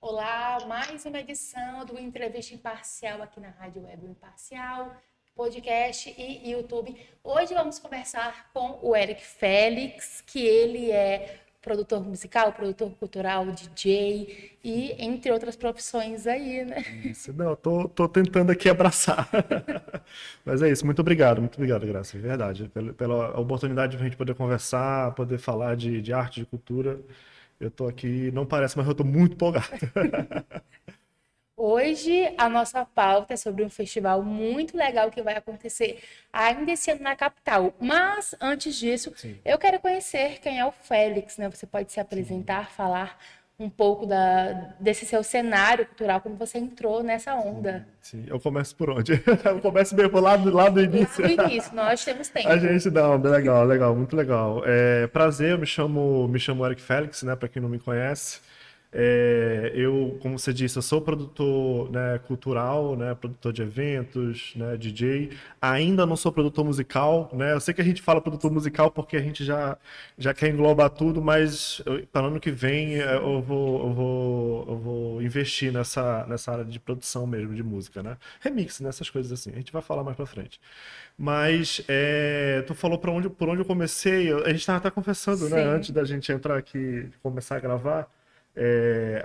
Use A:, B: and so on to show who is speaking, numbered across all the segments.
A: Olá, mais uma edição do Entrevista Imparcial aqui na Rádio Web Imparcial, podcast e YouTube. Hoje vamos conversar com o Eric Félix, que ele é produtor musical, produtor cultural, DJ e entre outras profissões aí, né?
B: Isso, não, tô tentando aqui abraçar. Mas é isso, muito obrigado, Graça, é verdade, pela oportunidade de a gente poder conversar, poder falar de arte, de cultura. Eu tô aqui, não parece, mas eu tô muito empolgado.
A: Hoje a nossa pauta é sobre um festival muito legal que vai acontecer ainda esse ano na capital. Mas antes disso,
B: Sim,
A: eu quero conhecer quem é o Félix, né? Você pode se
B: sim,
A: apresentar, falar um pouco desse seu cenário cultural, como você entrou nessa onda.
B: sim. Eu começo por onde? Eu começo mesmo lá do
A: Lá
B: início.
A: do início, nós temos
B: A
A: tempo.
B: gente, não, legal, muito legal. Prazer, eu me chamo Eric Félix, né, para quem não me conhece. Como você disse, eu sou produtor, né, cultural, né, produtor de eventos, né, DJ. Ainda não sou produtor musical, né. Eu sei que a gente fala produtor musical porque a gente já quer englobar tudo, mas para o ano que vem eu vou investir nessa área de produção mesmo de música, né. Remix, nessas coisas assim. A gente vai falar mais para frente. Mas tu falou por onde eu comecei. A gente estava até conversando, né, antes
A: Sim,
B: da gente entrar aqui, começar a gravar.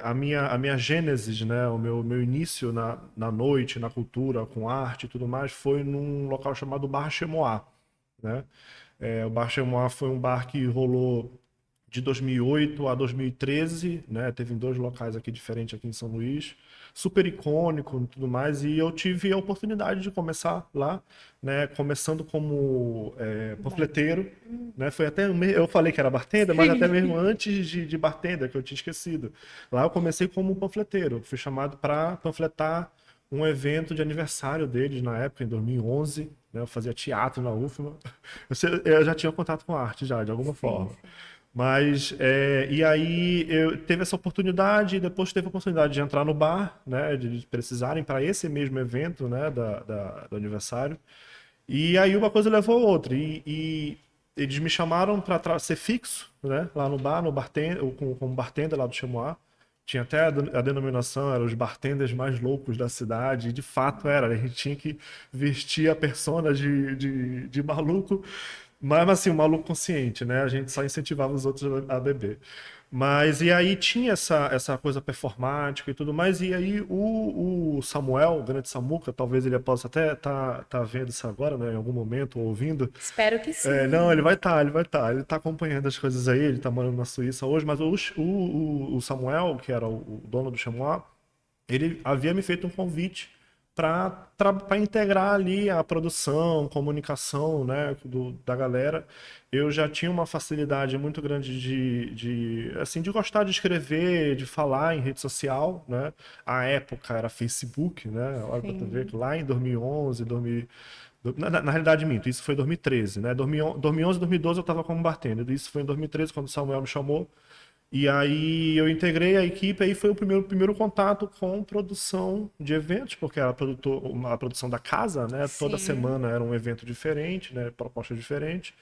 B: A minha gênesis, né, o meu início na noite, na cultura, com arte e tudo mais, foi num local chamado Bar Chemois, né? O Bar Chemois foi um bar que rolou de 2008 a 2013, né? Teve em dois locais aqui diferentes aqui em São Luís, super icônico e tudo mais, e eu tive a oportunidade de começar lá, né? Começando como panfleteiro, né? Foi até eu falei que era bartender, mas até mesmo
A: sim.
B: antes de bartender, que eu tinha esquecido. Lá eu comecei como panfleteiro, fui chamado para panfletar um evento de aniversário deles na época, em 2011, né? Eu fazia teatro na UFMA. Eu já tinha contato com a arte já, de alguma
A: Sim,
B: forma.
A: sim.
B: Mas, e aí eu teve essa oportunidade, e depois teve a oportunidade de entrar no bar, né, de precisarem para esse mesmo evento, né, do aniversário. E aí uma coisa levou a outra. E eles me chamaram para ser fixo, né, lá no bar, no bartender, como bartender lá do Chamois. Tinha até a denominação, eram os bartenders mais loucos da cidade, e de fato era, a gente tinha que vestir a persona de maluco, mas assim, um maluco consciente, né? A gente só incentivava os outros a beber. Mas e aí tinha essa coisa performática e tudo mais, e aí o Samuel, o grande Samuca, talvez ele possa até tá vendo isso agora, né, em algum momento, ou ouvindo.
A: Espero que
B: Não, ele
A: sim.
B: vai estar, ele tá acompanhando as coisas aí, ele tá morando na Suíça hoje, mas o Samuel, que era o dono do Chamois, ele havia me feito um convite para integrar ali a produção, comunicação, né, da galera. Eu já tinha uma facilidade muito grande assim, de gostar de escrever, de falar em rede social, né? A época era Facebook, né? Olha para tu ver que
A: Sim.
B: lá em 2011, na realidade, minto, isso foi em 2013, né? 2011, 2012 eu estava como bartender. Isso foi em 2013, quando o Samuel me chamou. E aí eu integrei a equipe, aí foi o primeiro contato com produção de eventos, porque era a produção da casa, né? Toda
A: Sim.
B: semana era um evento diferente, né? Proposta diferente.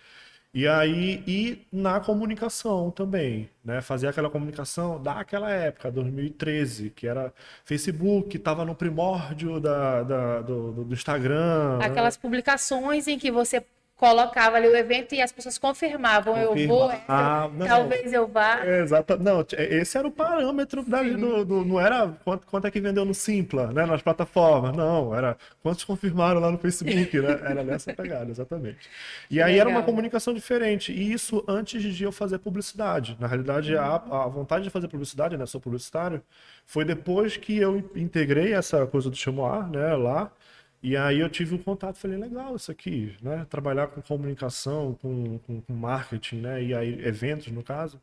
B: E na comunicação também, né? Fazer aquela comunicação daquela época, 2013, que era Facebook, estava no primórdio do Instagram, né?
A: Aquelas publicações em que você colocava ali o evento e as pessoas confirmavam, eu vou,
B: Confirma. Não.
A: talvez eu vá.
B: Exato. Não, esse era o parâmetro
A: Sim,
B: não era quanto é que vendeu no Simpla, né, nas plataformas, não, era quantos confirmaram lá no Facebook, né? Era nessa pegada, exatamente. E
A: que
B: aí era uma
A: legal.
B: comunicação diferente, e isso antes de eu fazer publicidade. Na realidade, a vontade de fazer publicidade, né, sou publicitário, foi depois que eu integrei essa coisa do Chamois, né, lá. E aí eu tive um contato, falei, legal isso aqui, né? Trabalhar com comunicação, com marketing, né? E aí eventos, no caso.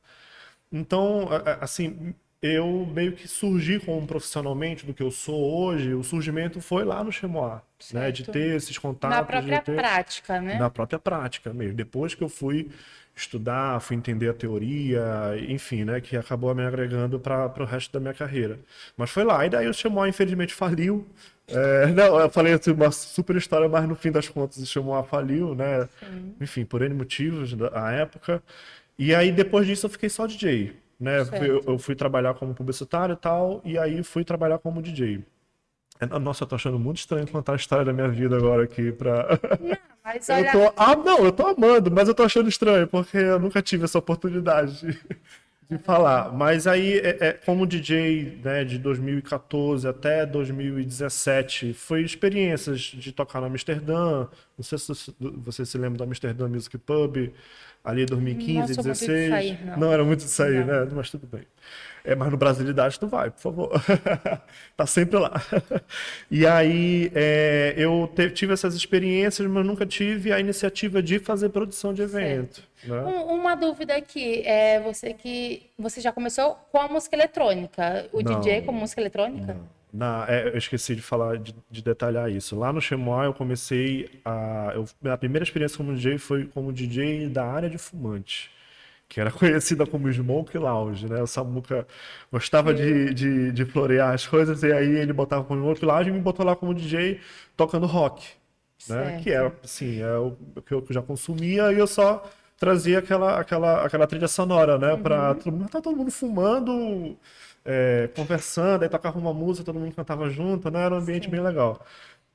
B: Então, assim, eu meio que surgi como profissionalmente do que eu sou hoje, o surgimento foi lá no Chemois, né? De
A: Certo.
B: ter esses
A: Na
B: contatos, de
A: própria
B: ter
A: prática, né?
B: na própria prática mesmo. Depois que eu fui estudar, fui entender a teoria, enfim, né, que acabou me agregando para o resto da minha carreira. Mas foi lá, e daí o Chamois infelizmente faliu. Não, eu falei assim, uma super história, mas no fim das contas o Chamois faliu, né?
A: Sim.
B: Enfim, por N motivos da época. E aí depois disso eu fiquei só DJ. né?
A: Certo.
B: Eu fui trabalhar como publicitário e tal, e aí fui trabalhar como DJ. Nossa, eu tô achando muito estranho contar a história da minha vida agora aqui pra.
A: Não, mas
B: Eu
A: olha,
B: tô. Ah, não, eu tô amando, mas eu tô achando estranho, porque eu nunca tive essa oportunidade de falar. Mas aí, como DJ, né, de 2014 até 2017, foi experiências de tocar no Amsterdã. Não sei se você se lembra do Amsterdã Music Pub, ali
A: não
B: 2015,
A: sou muito de
B: 16.
A: sair,
B: Não
A: não.
B: era muito isso aí,
A: Não.
B: né? Mas tudo bem. Mas no Brasilidade tu vai, por favor. Tá sempre lá. E aí eu tive essas experiências, mas nunca tive a iniciativa de fazer produção de evento,
A: Certo.
B: né?
A: Uma dúvida aqui, é que você já começou com a música eletrônica, o DJ com
B: Não,
A: música eletrônica?
B: não. Eu esqueci de falar, de detalhar isso. Lá no Chemois eu comecei a primeira experiência como DJ foi como DJ da área de fumante, que era conhecida como Smoke Lounge, né? O Samuca gostava de florear as coisas, e aí ele botava como Smoke Lounge e me botou lá como DJ tocando rock, né? Que
A: Certo.
B: era, assim, o que eu já consumia e eu só trazia aquela trilha sonora, né? Pra todo mundo, tá todo mundo fumando, conversando, aí tocava uma música, todo mundo cantava junto, né? Era um ambiente bem
A: Sim.
B: legal.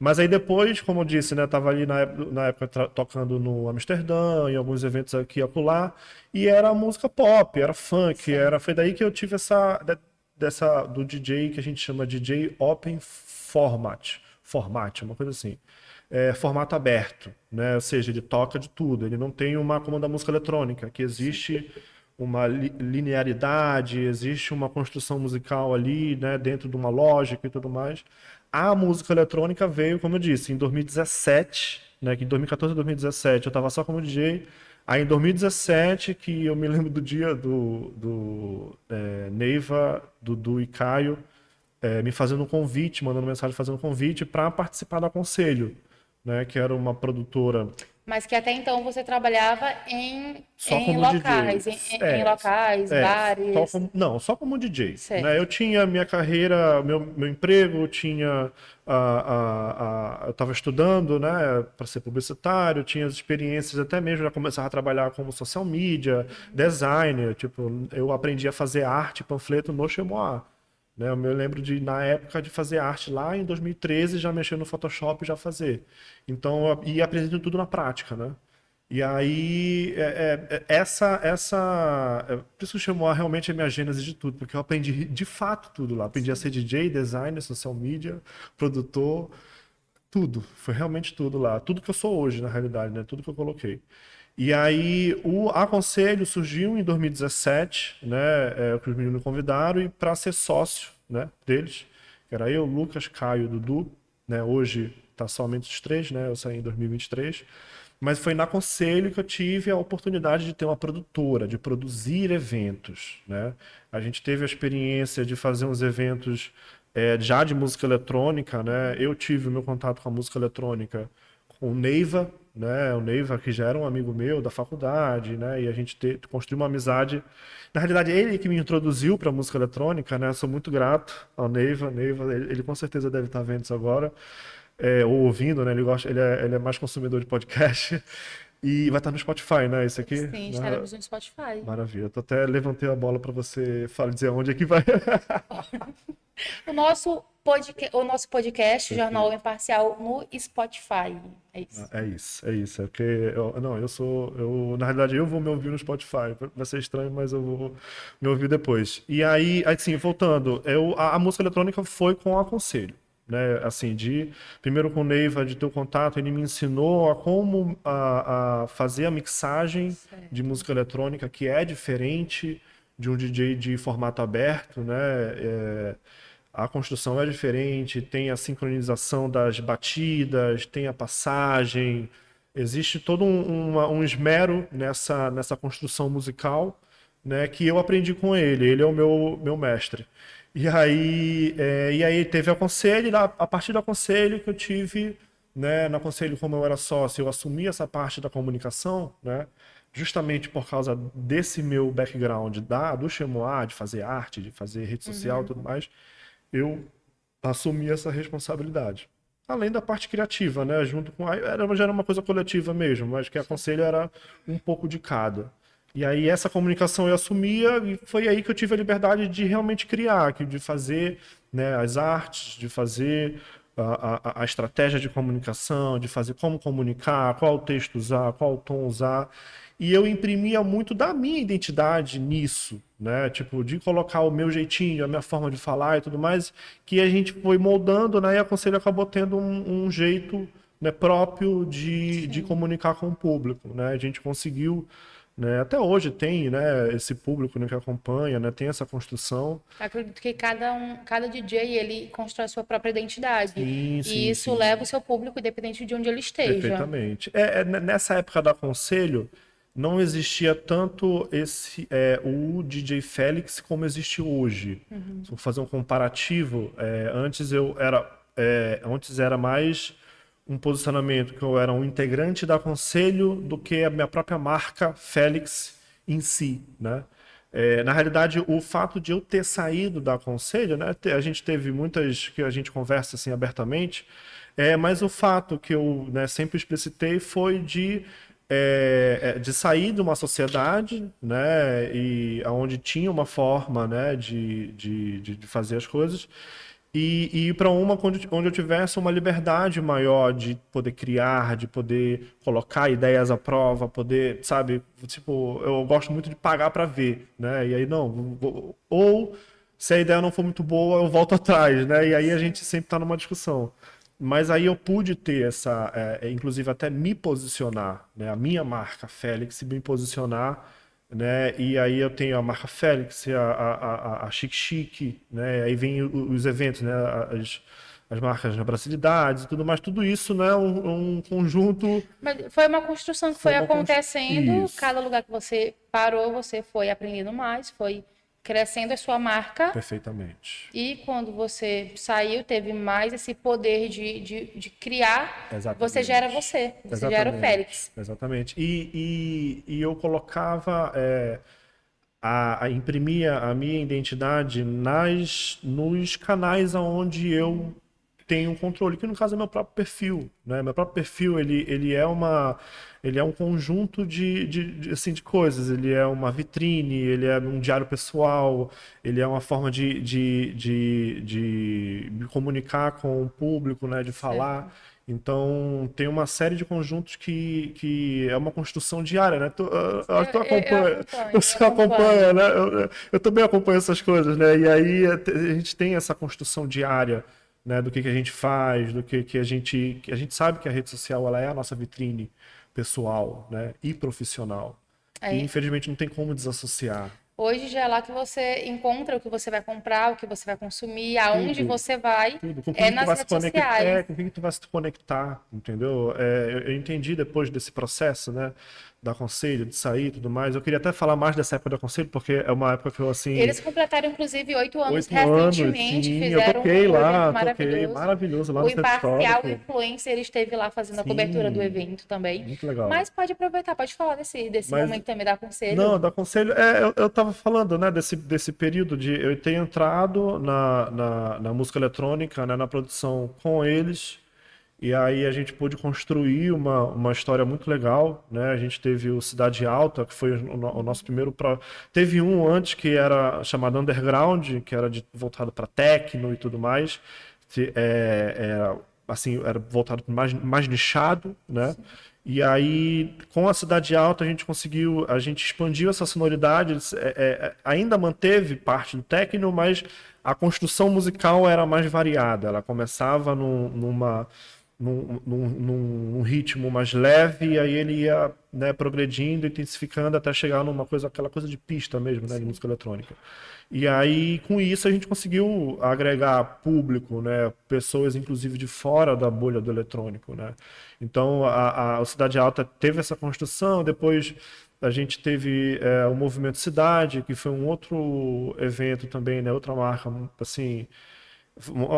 B: Mas aí depois, como eu disse, né, tava ali na época tocando no Amsterdã, em alguns eventos aqui e acolá, e era música pop, era funk,
A: Certo.
B: foi daí que eu tive do DJ que a gente chama DJ Open Format, uma coisa assim. Formato aberto, né? Ou seja, ele toca de tudo, ele não tem uma como da música eletrônica, que
A: Sim.
B: existe uma linearidade, existe uma construção musical ali, né, dentro de uma lógica e tudo mais. A música eletrônica veio, como eu disse, em 2017, né, que em 2014 e 2017 eu estava só como DJ. Aí em 2017, que eu me lembro do dia do Neiva, Dudu e Caio me fazendo um convite, mandando mensagem fazendo um convite para participar do Conselho, né, que era uma produtora
A: Mas que até então você trabalhava
B: só como DJ.
A: em locais,
B: Só
A: bares.
B: como, não, só como DJ, né? Eu
A: Certo.
B: tinha minha carreira, meu emprego, eu tinha eu estava estudando, né, para ser publicitário, tinha as experiências, até mesmo já começava a trabalhar como social media, designer, tipo, eu aprendi a fazer arte, panfleto no Chemois. Né, eu me lembro na época de fazer arte lá em 2013, já mexer no Photoshop e já fazer. Então, e aprendendo tudo na prática, né? E aí, por isso que chamou realmente a minha gênese de tudo, porque eu aprendi de fato tudo lá. Aprendi a ser
A: Sim.
B: DJ, designer, social media, produtor, tudo. Foi realmente tudo lá. Tudo que eu sou hoje, na realidade, né? Tudo que eu coloquei. E aí, o Aconselho surgiu em 2017, né? Que os meninos me convidaram e para ser sócio, né? Deles, que era eu, Lucas, Caio, Dudu, né? Hoje tá somente os três, né? Eu saí em 2023. Mas foi na Conselho que eu tive a oportunidade de ter uma produtora, de produzir eventos, né? A gente teve a experiência de fazer uns eventos já de música eletrônica, né? Eu tive o meu contato com a música eletrônica com o Neiva, né? O Neiva que já era um amigo meu da faculdade, né? E a gente construiu uma amizade. Na realidade, ele que me introduziu para a música eletrônica, né? Sou muito grato ao Neiva. Neiva, ele com certeza deve estar vendo isso agora ou ouvindo, né? Ele é mais consumidor de podcast e vai estar no Spotify, né? Esse aqui,
A: Sim,
B: né?
A: estaremos no Spotify.
B: Maravilha. Eu até levantei a bola para você dizer onde é que vai.
A: O nosso podcast, Jornal
B: Perfeito.
A: Imparcial, no Spotify. É isso.
B: É isso, é isso. É porque não, na realidade eu vou me ouvir no Spotify. Vai ser estranho, mas eu vou me ouvir depois. E aí assim, voltando, a música eletrônica foi com o aconselho, né? Assim, primeiro com o Neiva, de ter o contato, ele me ensinou a como a fazer a mixagem de
A: Certo.
B: música eletrônica, que é diferente de um DJ de formato aberto, né? A construção é diferente, tem a sincronização das batidas, tem a passagem, existe todo um esmero nessa construção musical, né, que eu aprendi com ele. Ele é o meu mestre. E aí teve o conselho, e a partir do conselho que eu tive, né, no conselho, como eu era sócio, eu assumi essa parte da comunicação, né, justamente por causa desse meu background do Chemois, de fazer arte, de fazer rede social e tudo mais, eu assumi essa responsabilidade. Além da parte criativa, né? Junto com já era uma coisa coletiva mesmo, mas que
A: Sim.
B: aconselho era um pouco de cada. E aí essa comunicação eu assumia e foi aí que eu tive a liberdade de realmente criar, de fazer, né, as artes, de fazer a estratégia de comunicação, de fazer como comunicar, qual texto usar, qual tom usar. E eu imprimia muito da minha identidade nisso, né? Tipo, de colocar o meu jeitinho, a minha forma de falar e tudo mais, que a gente foi moldando, né? E a Conselho acabou tendo um jeito, né, próprio de
A: Sim.
B: comunicar com o público, né? A gente conseguiu, né? Até hoje tem, né, esse público, né, que acompanha, né, tem essa construção.
A: Acredito que cada DJ ele constrói a sua própria identidade.
B: Sim,
A: E
B: sim,
A: isso
B: sim,
A: leva o seu público, independente de onde ele esteja.
B: perfeitamente. Nessa época da Conselho, não existia tanto o DJ Félix como existe hoje. Se eu for fazer um comparativo, antes era mais um posicionamento que eu era um integrante da Conselho do que a minha própria marca Félix em si, né? Na realidade, o fato de eu ter saído da Conselho, né, a gente teve muitas que a gente conversa assim abertamente, mas o fato que eu, né, sempre explicitei foi de sair de uma sociedade, né, e onde tinha uma forma, né, de fazer as coisas e ir para uma onde eu tivesse uma liberdade maior de poder criar, de poder colocar ideias à prova, poder, sabe, tipo, eu gosto muito de pagar para ver, né? E aí não, ou se a ideia não for muito boa, eu volto atrás, né? E aí a gente sempre está numa discussão. Mas aí eu pude ter inclusive até me posicionar, né? A minha marca Félix me posicionar, né? E aí eu tenho a marca Félix, a Chique Chique, né? Aí vem os eventos, né? As marcas na Brasilidades e tudo mais, tudo isso, né? Um conjunto,
A: Mas foi uma construção que
B: foi
A: foi
B: uma
A: acontecendo,
B: isso,
A: cada lugar que você parou, você foi aprendendo mais, foi crescendo a sua marca,
B: perfeitamente.
A: e quando você saiu, teve mais esse poder de criar,
B: Exatamente.
A: você já era o
B: Exatamente.
A: Félix.
B: Exatamente. E eu colocava, imprimia a minha identidade nos canais onde eu tenho um controle, que no caso é meu próprio perfil, né? Meu próprio perfil, ele é um conjunto assim, de coisas. Ele é uma vitrine, ele é um diário pessoal, ele é uma forma de me comunicar com o público, né? De
A: Certo.
B: falar. Então, tem uma série de conjuntos que é uma construção diária, né? Tu acompanha,
A: Eu
B: você acompanha,
A: acompanho.
B: né? Eu também acompanho essas coisas, né? E aí a gente tem essa construção diária, né? Do que a gente faz, do que a gente sabe que a rede social ela é a nossa vitrine pessoal, né? E profissional. E
A: Aí,
B: infelizmente não tem como desassociar
A: hoje já é lá que você encontra o que você vai comprar, o que você vai consumir, aonde
B: tudo.
A: você vai,
B: Tudo. Com quem
A: é
B: que tu
A: nas
B: vai se
A: redes
B: conectar?
A: sociais.
B: Com quem que tu vai se conectar, entendeu? Eu entendi depois desse processo, né? Da Conselho, de sair e tudo mais. Eu queria até falar mais dessa época da Conselho, porque é uma época que eu, assim,
A: Eles completaram, inclusive, 8 anos
B: 8 anos,
A: recentemente,
B: sim, eu
A: fizeram
B: toquei
A: um evento
B: lá, toquei,
A: maravilhoso.
B: maravilhoso, lá
A: O
B: no Centro
A: Imparcial
B: Histórico.
A: Influencer esteve lá fazendo a cobertura do
B: Sim,
A: evento também.
B: muito legal.
A: Mas pode aproveitar, pode falar desse
B: Mas,
A: momento também da Conselho.
B: não, da Conselho, eu tava falando, né, desse período de eu ter entrado na música eletrônica, né, na produção com eles. E aí a gente pôde construir uma história muito legal, né? A gente teve o Cidade Alta, que foi o nosso primeiro Teve um antes que era chamado Underground, que era voltado para techno e tudo mais. Era, assim, era voltado para mais nichado, né? E aí, com a Cidade Alta, a gente expandiu essa sonoridade, ainda manteve parte do techno, mas a construção musical era mais variada. Ela começava num ritmo mais leve, e aí ele ia, né, progredindo, intensificando até chegar aquela coisa de pista mesmo, né, de música eletrônica. E aí, com isso, a gente conseguiu agregar público, né, pessoas inclusive de fora da bolha do eletrônico, né. Então, a Cidade Alta teve essa construção, depois a gente teve o Movimento Cidade, que foi um outro evento também, né, outra marca, assim,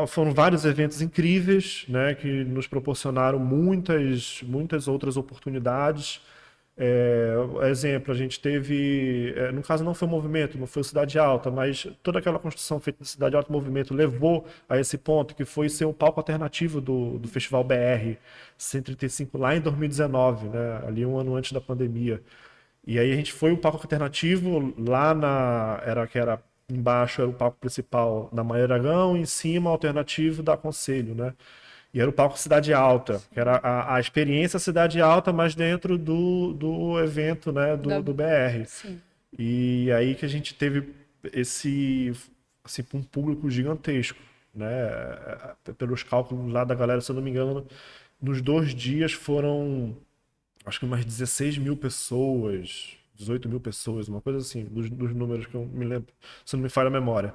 B: foram vários eventos incríveis, né, que nos proporcionaram muitas outras oportunidades. Exemplo, a gente teve, no caso não foi o movimento, não foi o Cidade Alta, mas toda aquela construção feita na Cidade Alta, o movimento levou a esse ponto, que foi ser o palco alternativo do Festival BR 135 lá em 2019, né, ali um ano antes da pandemia. E aí a gente foi o palco alternativo, lá que era embaixo era o palco principal da Maria Dragão, em cima alternativo da Conselho, né? E era o palco Cidade Alta, que era a experiência Cidade Alta, mas dentro do evento, né,
A: Da-
B: do BR.
A: Sim.
B: E aí que a gente teve assim, um público gigantesco, né? Pelos cálculos lá da galera, se eu não me engano, nos 2 dias foram, acho que umas 16 mil pessoas, 18 mil pessoas, uma coisa assim, dos números que eu me lembro, se não me falha a memória.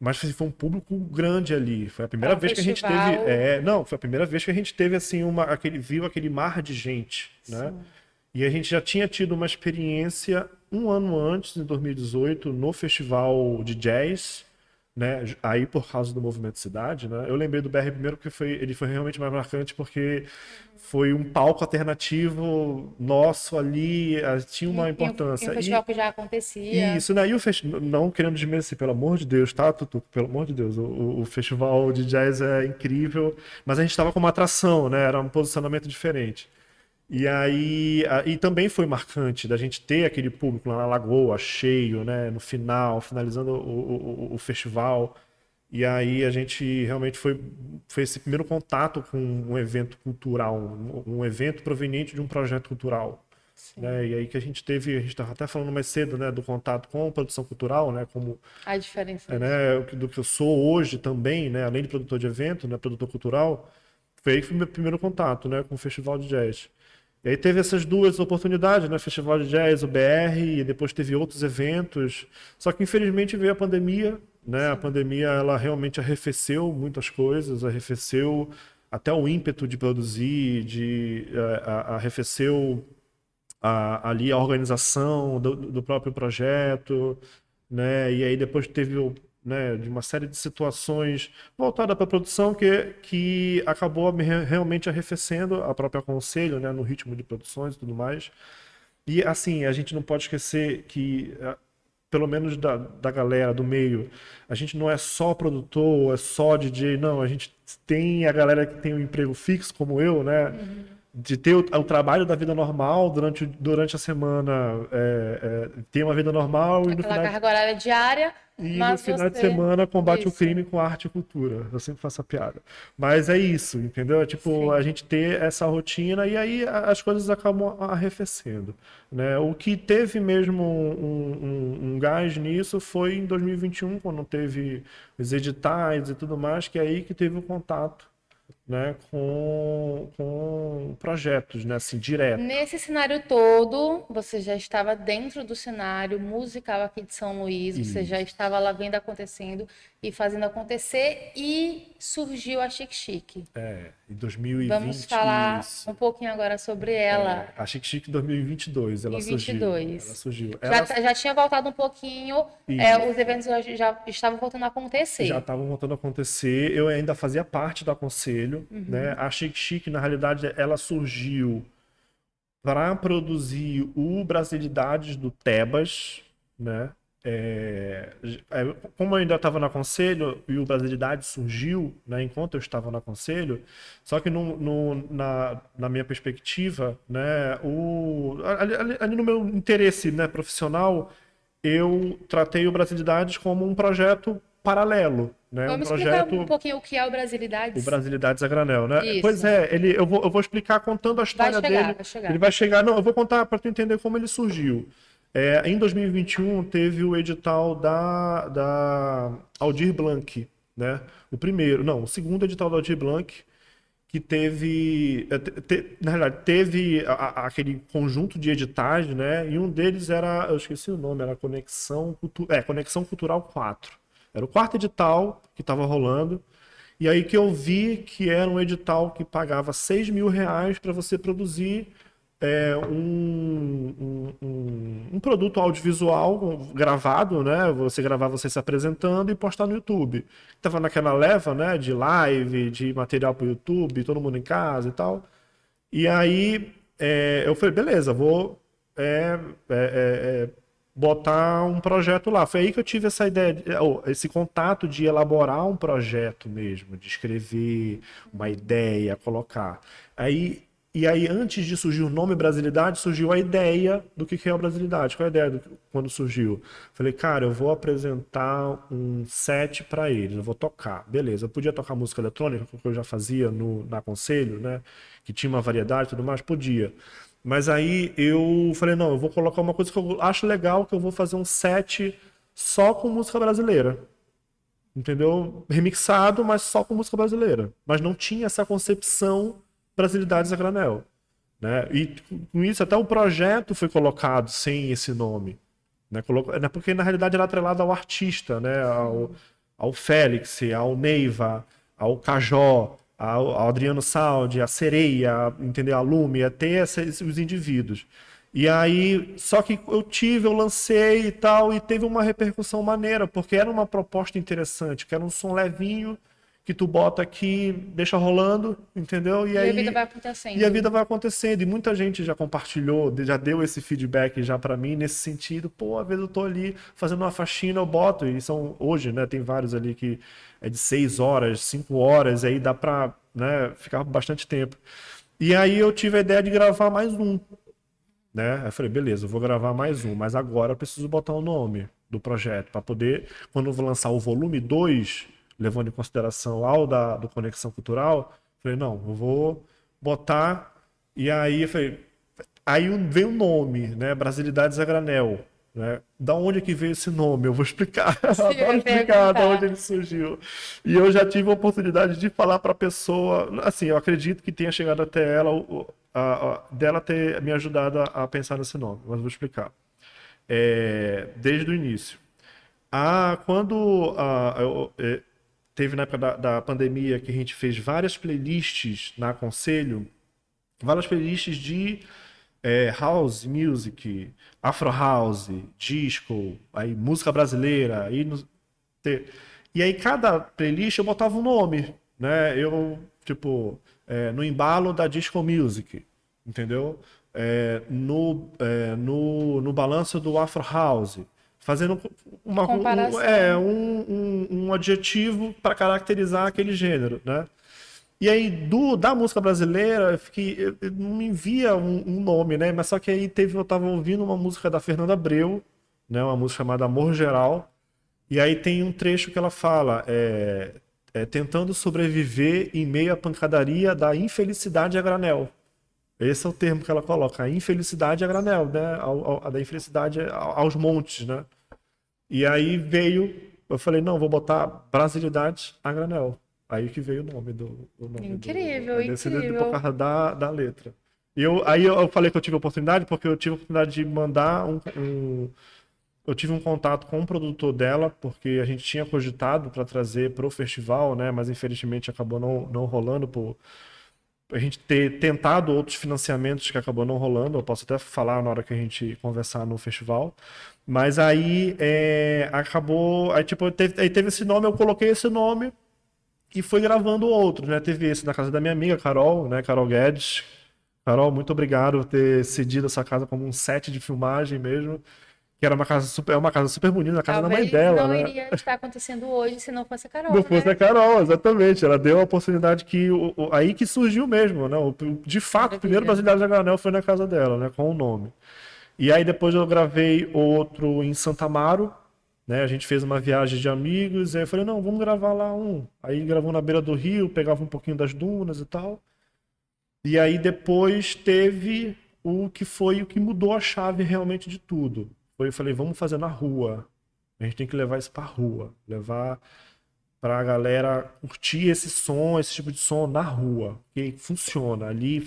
B: Mas assim, foi um público grande ali. Foi a
A: Para
B: primeira
A: um
B: vez que a gente teve.
A: festival.
B: Não, foi a primeira vez que a gente teve assim viu aquele mar de gente, né?
A: Sim.
B: E a gente já tinha tido uma experiência um ano antes, em 2018, no festival de jazz, né? Aí por causa do Movimento Cidade, né? Eu lembrei do BR primeiro porque ele foi realmente mais marcante porque foi um palco alternativo nosso ali, tinha uma
A: E um
B: importância.
A: festival que já
B: E
A: acontecia.
B: isso, né? E o festival, não querendo desmerecer, pelo amor de Deus, tá, Tutu? Pelo amor de Deus, o festival de jazz é incrível, mas a gente estava com uma atração, né? Era um posicionamento diferente. E aí, e também foi marcante da gente ter aquele público lá na Lagoa, cheio, né? No final, finalizando o festival. E aí a gente realmente foi esse primeiro contato com um evento cultural, um evento proveniente de um projeto cultural,
A: Sim.
B: né? E aí que a gente estava até falando mais cedo, né, do contato com a produção cultural, né, como
A: A diferença disso.
B: né, do que eu sou hoje também, né, além de produtor de evento, né, produtor cultural, foi aí que foi meu primeiro contato, né, com o Festival de Jazz. E aí teve essas duas oportunidades, né, Festival de Jazz, o BR, e depois teve outros eventos. Só que infelizmente veio a pandemia, né? A
A: Sim.
B: pandemia ela realmente arrefeceu muitas coisas, arrefeceu até o ímpeto de produzir, arrefeceu ali a organização do próprio projeto, né? E aí depois teve né, de uma série de situações voltada para a produção que acabou realmente arrefecendo a própria Conselho, né, no ritmo de produções e tudo mais. E assim, a gente não pode esquecer que pelo menos da galera do meio, a gente não é só produtor, é só DJ, não, a gente tem a galera que tem um emprego fixo, como eu, né?
A: Uhum.
B: De ter o trabalho da vida normal durante a semana, ter uma vida normal e no
A: Aquela
B: final
A: carga horária diária,
B: e no
A: mas
B: final de
A: você.
B: semana combate o
A: Isso.
B: crime com arte e cultura. Eu sempre faço a piada. Mas é isso, entendeu? É tipo, a
A: Sim.
B: gente ter essa rotina e aí as coisas acabam arrefecendo, né? O que teve mesmo um gás nisso foi em 2021, quando teve os editais e tudo mais, que é aí que teve o contato, né, com projetos, né, assim, direto.
A: Nesse cenário todo, você já estava dentro do cenário musical aqui de São Luís, você
B: E
A: já estava lá vendo acontecendo e fazendo acontecer, e surgiu a Chique Chique.
B: em
A: Vamos
B: 2020,
A: falar
B: isso.
A: um pouquinho agora sobre ela
B: A Chique Chique 2022, ela
A: em
B: surgiu. Ela
A: 22.
B: surgiu.
A: Já,
B: Ela
A: já tinha voltado um pouquinho, os
B: isso.
A: eventos já estavam voltando a
B: Já
A: acontecer.
B: estavam voltando a acontecer. Eu ainda fazia parte do conselho, né? A Chique Chique, na realidade, ela surgiu para produzir o Brasilidades do Tebas, né? Como eu ainda estava no conselho e o Brasilidade surgiu, né, enquanto eu estava no conselho, só que na minha perspectiva, né, ali no meu interesse, né, profissional, eu tratei o Brasilidades como um projeto paralelo, né, um
A: Vamos explicar um
B: projeto
A: pouquinho o que é o
B: o
A: Brasilidades?
B: Brasilidades a granel, né? Pois
A: Isso.
B: é, eu vou explicar contando a
A: Vai
B: história
A: chegar,
B: dele.
A: vai
B: Ele
A: chegar.
B: vai chegar, não, eu vou contar para tu entender como ele surgiu. Em 2021 teve o edital da Aldir Blanc, né? O primeiro, não, o segundo edital da Aldir Blanc, que teve, na realidade, teve aquele conjunto de editais, né? E um deles era, eu esqueci o nome, era Conexão Cultural 4. Era o quarto edital que estava rolando. E aí que eu vi que era um edital que pagava R$ 6.000 para você produzir um produto audiovisual gravado, né? Você gravar você se apresentando e postar no YouTube. Tava naquela leva, né? De live, de material para o YouTube, todo mundo em casa e tal. E aí eu falei, beleza, vou botar um projeto lá. Foi aí que eu tive essa ideia, esse contato de elaborar um projeto mesmo, de escrever uma ideia, colocar. Aí E aí, antes de surgir o nome Brasilidade, surgiu a ideia do que é a Brasilidade. Qual é a ideia quando surgiu? Falei, cara, eu vou apresentar um set para eles, eu vou tocar. Beleza, eu podia tocar música eletrônica, que eu já fazia na Conselho, né? Que tinha uma variedade e tudo mais, podia. Mas aí eu falei, não, eu vou colocar uma coisa que eu acho legal, que eu vou fazer um set só com música brasileira. Entendeu? Remixado, mas só com música brasileira. Mas não tinha essa concepção Brasilidades a granel, né? E com isso até o projeto foi colocado sem esse nome, né? Porque na realidade era atrelado ao artista, né? Ao Félix, ao Neiva, ao Cajó, ao Adriano Saldi, a Sereia, entendeu? A Lume, até os indivíduos. E aí, só que eu lancei e tal, e teve uma repercussão maneira, porque era uma proposta interessante, que era um som levinho, que tu bota aqui, deixa rolando, entendeu?
A: E a vida vai acontecendo.
B: E a vida vai acontecendo. E muita gente já compartilhou, já deu esse feedback já pra mim nesse sentido. Pô, às vezes eu tô ali fazendo uma faxina, eu boto, e são hoje, né? Tem vários ali que é de 6 horas, 5 horas, aí dá pra, né, ficar bastante tempo. E aí eu tive a ideia de gravar mais um, né? Aí eu falei, beleza, eu vou gravar mais um, mas agora eu preciso botar o nome do projeto para poder, quando eu vou lançar o volume 2, levando em consideração do Conexão Cultural, falei, não, eu vou botar, e aí eu falei, aí vem o nome, né? Brasilidades a granel, né? Da onde é que veio esse nome? Eu vou explicar. Eu adoro explicar da onde ele surgiu. E eu já tive a oportunidade de falar para a pessoa, assim, eu acredito que tenha chegado até ela, dela ter me ajudado a pensar nesse nome, mas eu vou explicar. Desde o início. Quando teve na época da pandemia que a gente fez várias playlists na Conselho, várias playlists de house music, afro house, disco, aí música brasileira, e aí cada playlist eu botava um nome, né? Eu, tipo, no embalo da disco music, entendeu? No balanço do afro house, fazendo
A: Comparação.
B: um adjetivo para caracterizar aquele gênero, né? E aí, da música brasileira, eu não me via um nome, né? Mas só que aí eu tava ouvindo uma música da Fernanda Abreu, né? Uma música chamada Amor Geral. E aí tem um trecho que ela fala, tentando sobreviver em meio à pancadaria da infelicidade a granel. Esse é o termo que ela coloca, a infelicidade a granel, né? Da infelicidade aos montes, né? E aí eu falei, não, vou botar Brasilidade a granel. Aí que veio o nome do nome
A: Incrível,
B: descendente
A: incrível.
B: por causa da letra. Aí eu falei que eu tive a oportunidade, porque eu tive a oportunidade de mandar eu tive um contato com o produtor dela, porque a gente tinha cogitado para trazer para o festival, né? Mas infelizmente acabou não rolando por a gente ter tentado outros financiamentos que acabou não rolando. Eu posso até falar na hora que a gente conversar no festival. Mas aí acabou. Aí, tipo, aí teve esse nome, eu coloquei esse nome e fui gravando outros, né? Teve esse na casa da minha amiga, Carol, né? Carol Guedes. Carol, muito obrigado por ter cedido essa casa como um set de filmagem mesmo. Que era uma casa super bonita, a casa da mãe
A: Talvez
B: dela,
A: não
B: né?
A: iria estar acontecendo hoje se não fosse a
B: Não
A: Carol,
B: fosse a
A: né?
B: Carol, exatamente. Ela deu a oportunidade aí que surgiu mesmo, né? De fato, o primeiro
A: Maravilha.
B: Brasileiro da Granel foi na casa dela, né? Com o nome. E aí depois eu gravei outro em Santa Amaro, né? A gente fez uma viagem de amigos, aí eu falei, não, vamos gravar lá um. Aí gravou na beira do rio, pegava um pouquinho das dunas e tal. E aí depois teve o que foi o que mudou a chave realmente de tudo. Eu falei, vamos fazer na rua. A gente tem que levar isso pra rua. Levar pra galera curtir esse som, esse tipo de som na rua. Que funciona. Ali,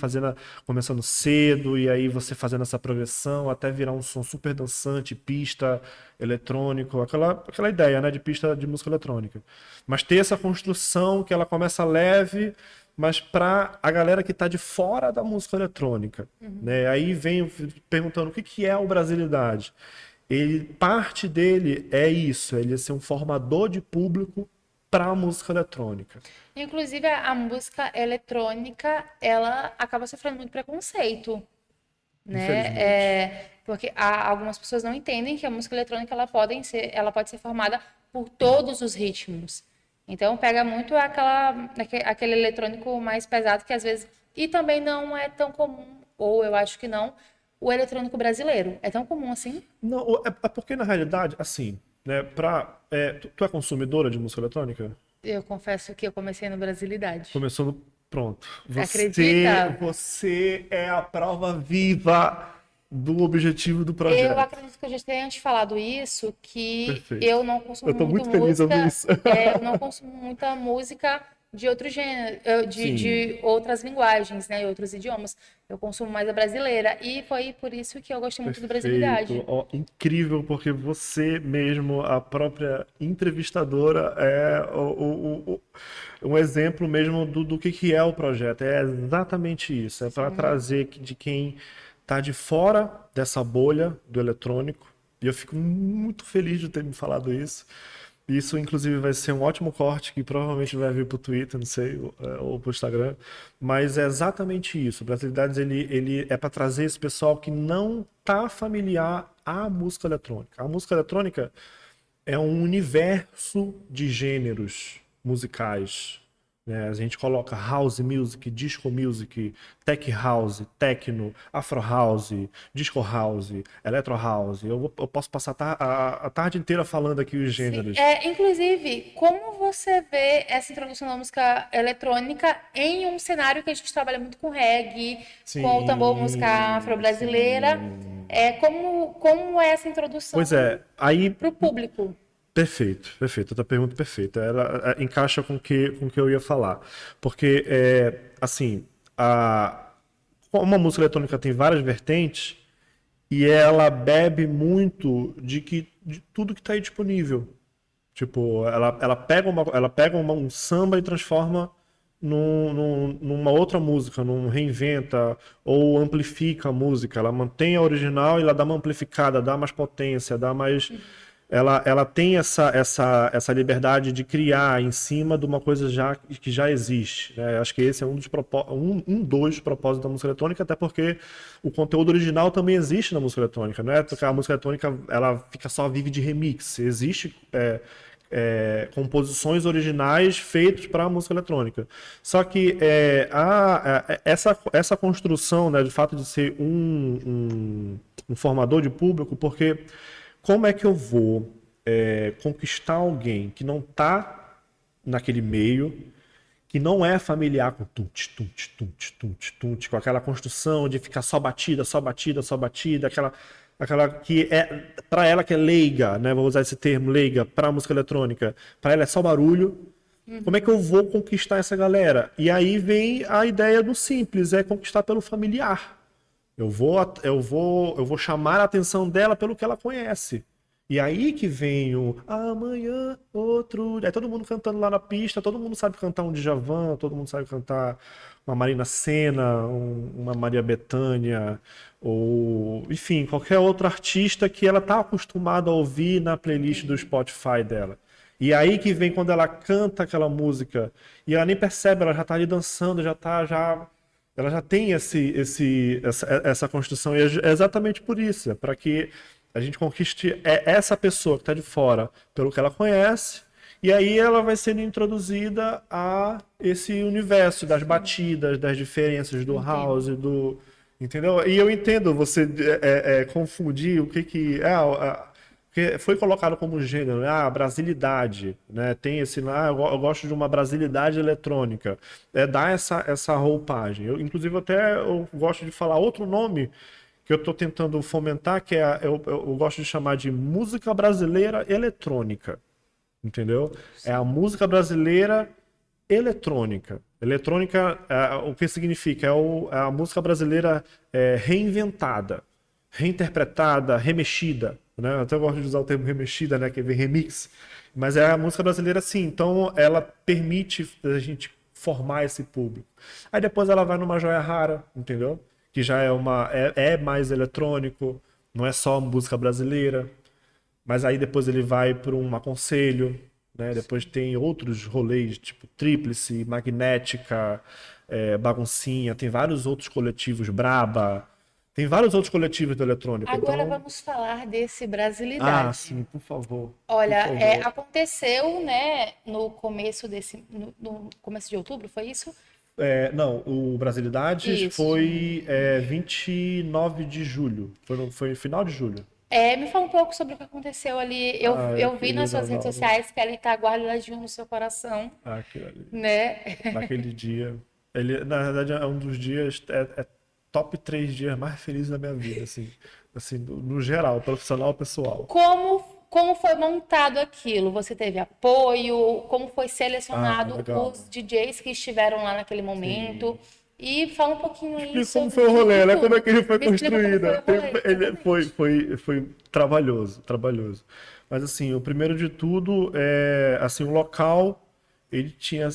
B: começando cedo, e aí você fazendo essa progressão até virar um som super dançante, pista, eletrônico, aquela ideia, né, de pista de música eletrônica. Mas ter essa construção que ela começa leve, mas para a galera que está de fora da música eletrônica, né? Aí vem perguntando o que é o Brasilidade. Parte dele é isso, ele é ser um formador de público para a música eletrônica.
A: Inclusive, a música eletrônica, ela acaba sofrendo muito preconceito, né?
B: Infelizmente.
A: Porque algumas pessoas não entendem que a música eletrônica ela pode ser formada por todos os ritmos. Então, pega muito aquele eletrônico mais pesado que às vezes E também não é tão comum, ou eu acho que não, o eletrônico brasileiro. É tão comum assim?
B: Não, é porque na realidade, assim, né, tu é consumidora de música eletrônica?
A: Eu confesso que eu comecei no Brasilidade.
B: Começando, pronto.
A: Acredita?
B: Você é a prova viva do objetivo do
A: Eu
B: projeto.
A: acredito que eu já tenha te falado isso, que
B: Perfeito.
A: eu não
B: Eu
A: consumo
B: tô
A: muito
B: muito feliz em ouvir
A: música,
B: isso.
A: eu não consumo muita música de outro gênero,
B: Sim,
A: de outras linguagens, né, outros idiomas. Eu consumo mais a brasileira e foi por isso que eu gostei muito do
B: perfeito.
A: Brasilidade.
B: Ó, incrível, porque você mesmo, a própria entrevistadora, é um exemplo mesmo do que é o projeto. É exatamente isso. É para
A: Sim.
B: trazer de quem está de fora dessa bolha do eletrônico. E eu fico muito feliz de ter me falado isso. Isso, inclusive, vai ser um ótimo corte que provavelmente vai vir para o Twitter, não sei, ou para o Instagram. Mas é exatamente isso. O Brasilidades ele é para trazer esse pessoal que não está familiar à música eletrônica. A música eletrônica é um universo de gêneros musicais, né? A gente coloca house music, disco music, tech house, techno, afro house, disco house, electro house. Eu posso passar a tarde inteira falando aqui os
A: Sim.
B: gêneros.
A: É, inclusive, como você vê essa introdução da música eletrônica em um cenário que a gente trabalha muito com reggae, com o tambor música
B: Sim,
A: afro-brasileira,
B: sim.
A: como é essa
B: Pois
A: introdução
B: é, aí
A: para o público?
B: perfeito, perfeito. Outra pergunta perfeita. Ela encaixa com o que eu ia falar. Porque, assim, como a música eletrônica tem várias vertentes, e ela bebe muito de tudo que está aí disponível. Tipo, ela pega um samba e transforma numa outra música, num reinventa ou amplifica a música. Ela mantém a original e ela dá uma amplificada, dá mais potência, dá mais. Ela tem essa liberdade de criar em cima de uma coisa que já existe, né? Acho que esse é um dos propósitos da música eletrônica, até porque o conteúdo original também existe na música eletrônica, não é porque a música eletrônica ela fica só vive de remix. Existe composições originais feitas para a música eletrônica. Só que essa construção, né, de fato de ser um formador de público, porque como é que eu vou conquistar alguém que não está naquele meio, que não é familiar com tunte, tunte, tunte, tunte, tunte, com aquela construção de ficar só batida, só batida, só batida, aquela que é para ela que é leiga, né? Vou usar esse termo leiga para música eletrônica, para ela é só barulho. Como é que eu vou conquistar essa galera? E aí vem a ideia do simples, é conquistar pelo familiar. Eu vou chamar a atenção dela pelo que ela conhece. E aí que vem o amanhã, outro. Aí todo mundo cantando lá na pista, todo mundo sabe cantar um Djavan, todo mundo sabe cantar uma Marina Sena, uma Maria Bethânia, ou enfim, qualquer outro artista que ela tá acostumada a ouvir na playlist do
A: Entendi.
B: Spotify dela. E aí que vem quando ela canta aquela música e ela nem percebe, ela já tá ali dançando, ela já tem essa construção, e é exatamente por isso, é para que a gente conquiste essa pessoa que está de fora pelo que ela conhece, e aí ela vai sendo introduzida a esse universo das batidas, das diferenças do house,
A: Entendo.
B: entendeu? E eu entendo você confundir o que é. Porque foi colocado como gênero, né? A brasilidade, né? Tem esse lá, eu gosto de uma brasilidade eletrônica. Dá essa roupagem. Inclusive, até eu gosto de falar outro nome que eu estou tentando fomentar, que eu gosto de chamar de música brasileira eletrônica, entendeu? É a
A: Sim.
B: música brasileira eletrônica. Eletrônica, o que significa? É a música brasileira reinventada, reinterpretada, remexida, né? Eu até gosto de usar o termo remexida, né? Que vem remix. Mas é a música brasileira, sim. Então, ela permite a gente formar esse público. Aí depois ela vai numa joia rara, entendeu? Que já é mais eletrônico, não é só música brasileira. Mas aí depois ele vai para um aconselho, né? Depois tem outros rolês, tipo Tríplice, Magnética, Baguncinha, tem vários outros coletivos, Braba, tem vários outros coletivos do eletrônico.
A: Agora
B: Então,
A: vamos falar desse Brasilidade.
B: sim, por favor, por
A: Olha,
B: favor.
A: aconteceu, né, no começo no começo de outubro, foi isso?
B: Não, o Brasilidades
A: Isso.
B: foi 29 de julho. Foi no final de julho.
A: Me fala um pouco sobre o que aconteceu ali. Eu vi
B: Aquele
A: nas suas redes
B: Natal,
A: sociais que ele tá guardadinho no seu coração,
B: aquele ali.
A: né?
B: Naquele dia. Ele, na verdade, é um dos dias, é top 3 dias mais felizes da minha vida, assim, no geral, profissional, pessoal.
A: Como foi montado aquilo? Você teve apoio? Como foi selecionado
B: Legal.
A: os DJs que estiveram lá naquele momento?
B: Sim.
A: E fala um pouquinho aí
B: Explica como
A: sobre
B: foi o rolê,
A: de
B: né? Como é
A: tudo.
B: que ele foi
A: Me explica como
B: construído.
A: foi o rolê,
B: Ele foi,
A: exatamente.
B: foi trabalhoso, trabalhoso. Mas assim, o primeiro de tudo assim, o local, ele tinha,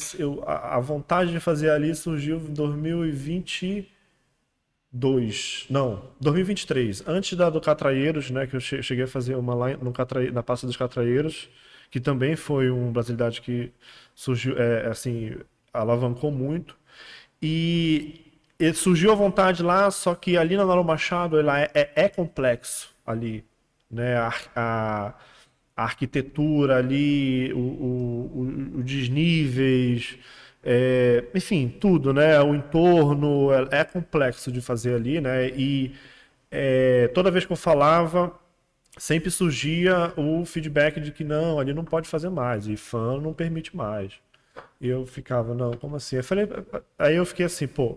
B: a vontade de fazer ali surgiu em 2022, não, 2023, antes do Catraieiros, né, que eu cheguei a fazer uma lá no na Praça dos Catraieiros, que também foi uma brasilidade que surgiu, assim, alavancou muito. E surgiu a vontade lá, só que ali na Noro Machado ela é complexo ali, né? A arquitetura ali, o desníveis, enfim, tudo, né? O entorno é complexo de fazer ali, né? E toda vez que eu falava, sempre surgia o feedback de que não, ali não pode fazer mais, e fã não permite mais. E eu ficava, não, como assim? Aí eu fiquei assim, pô,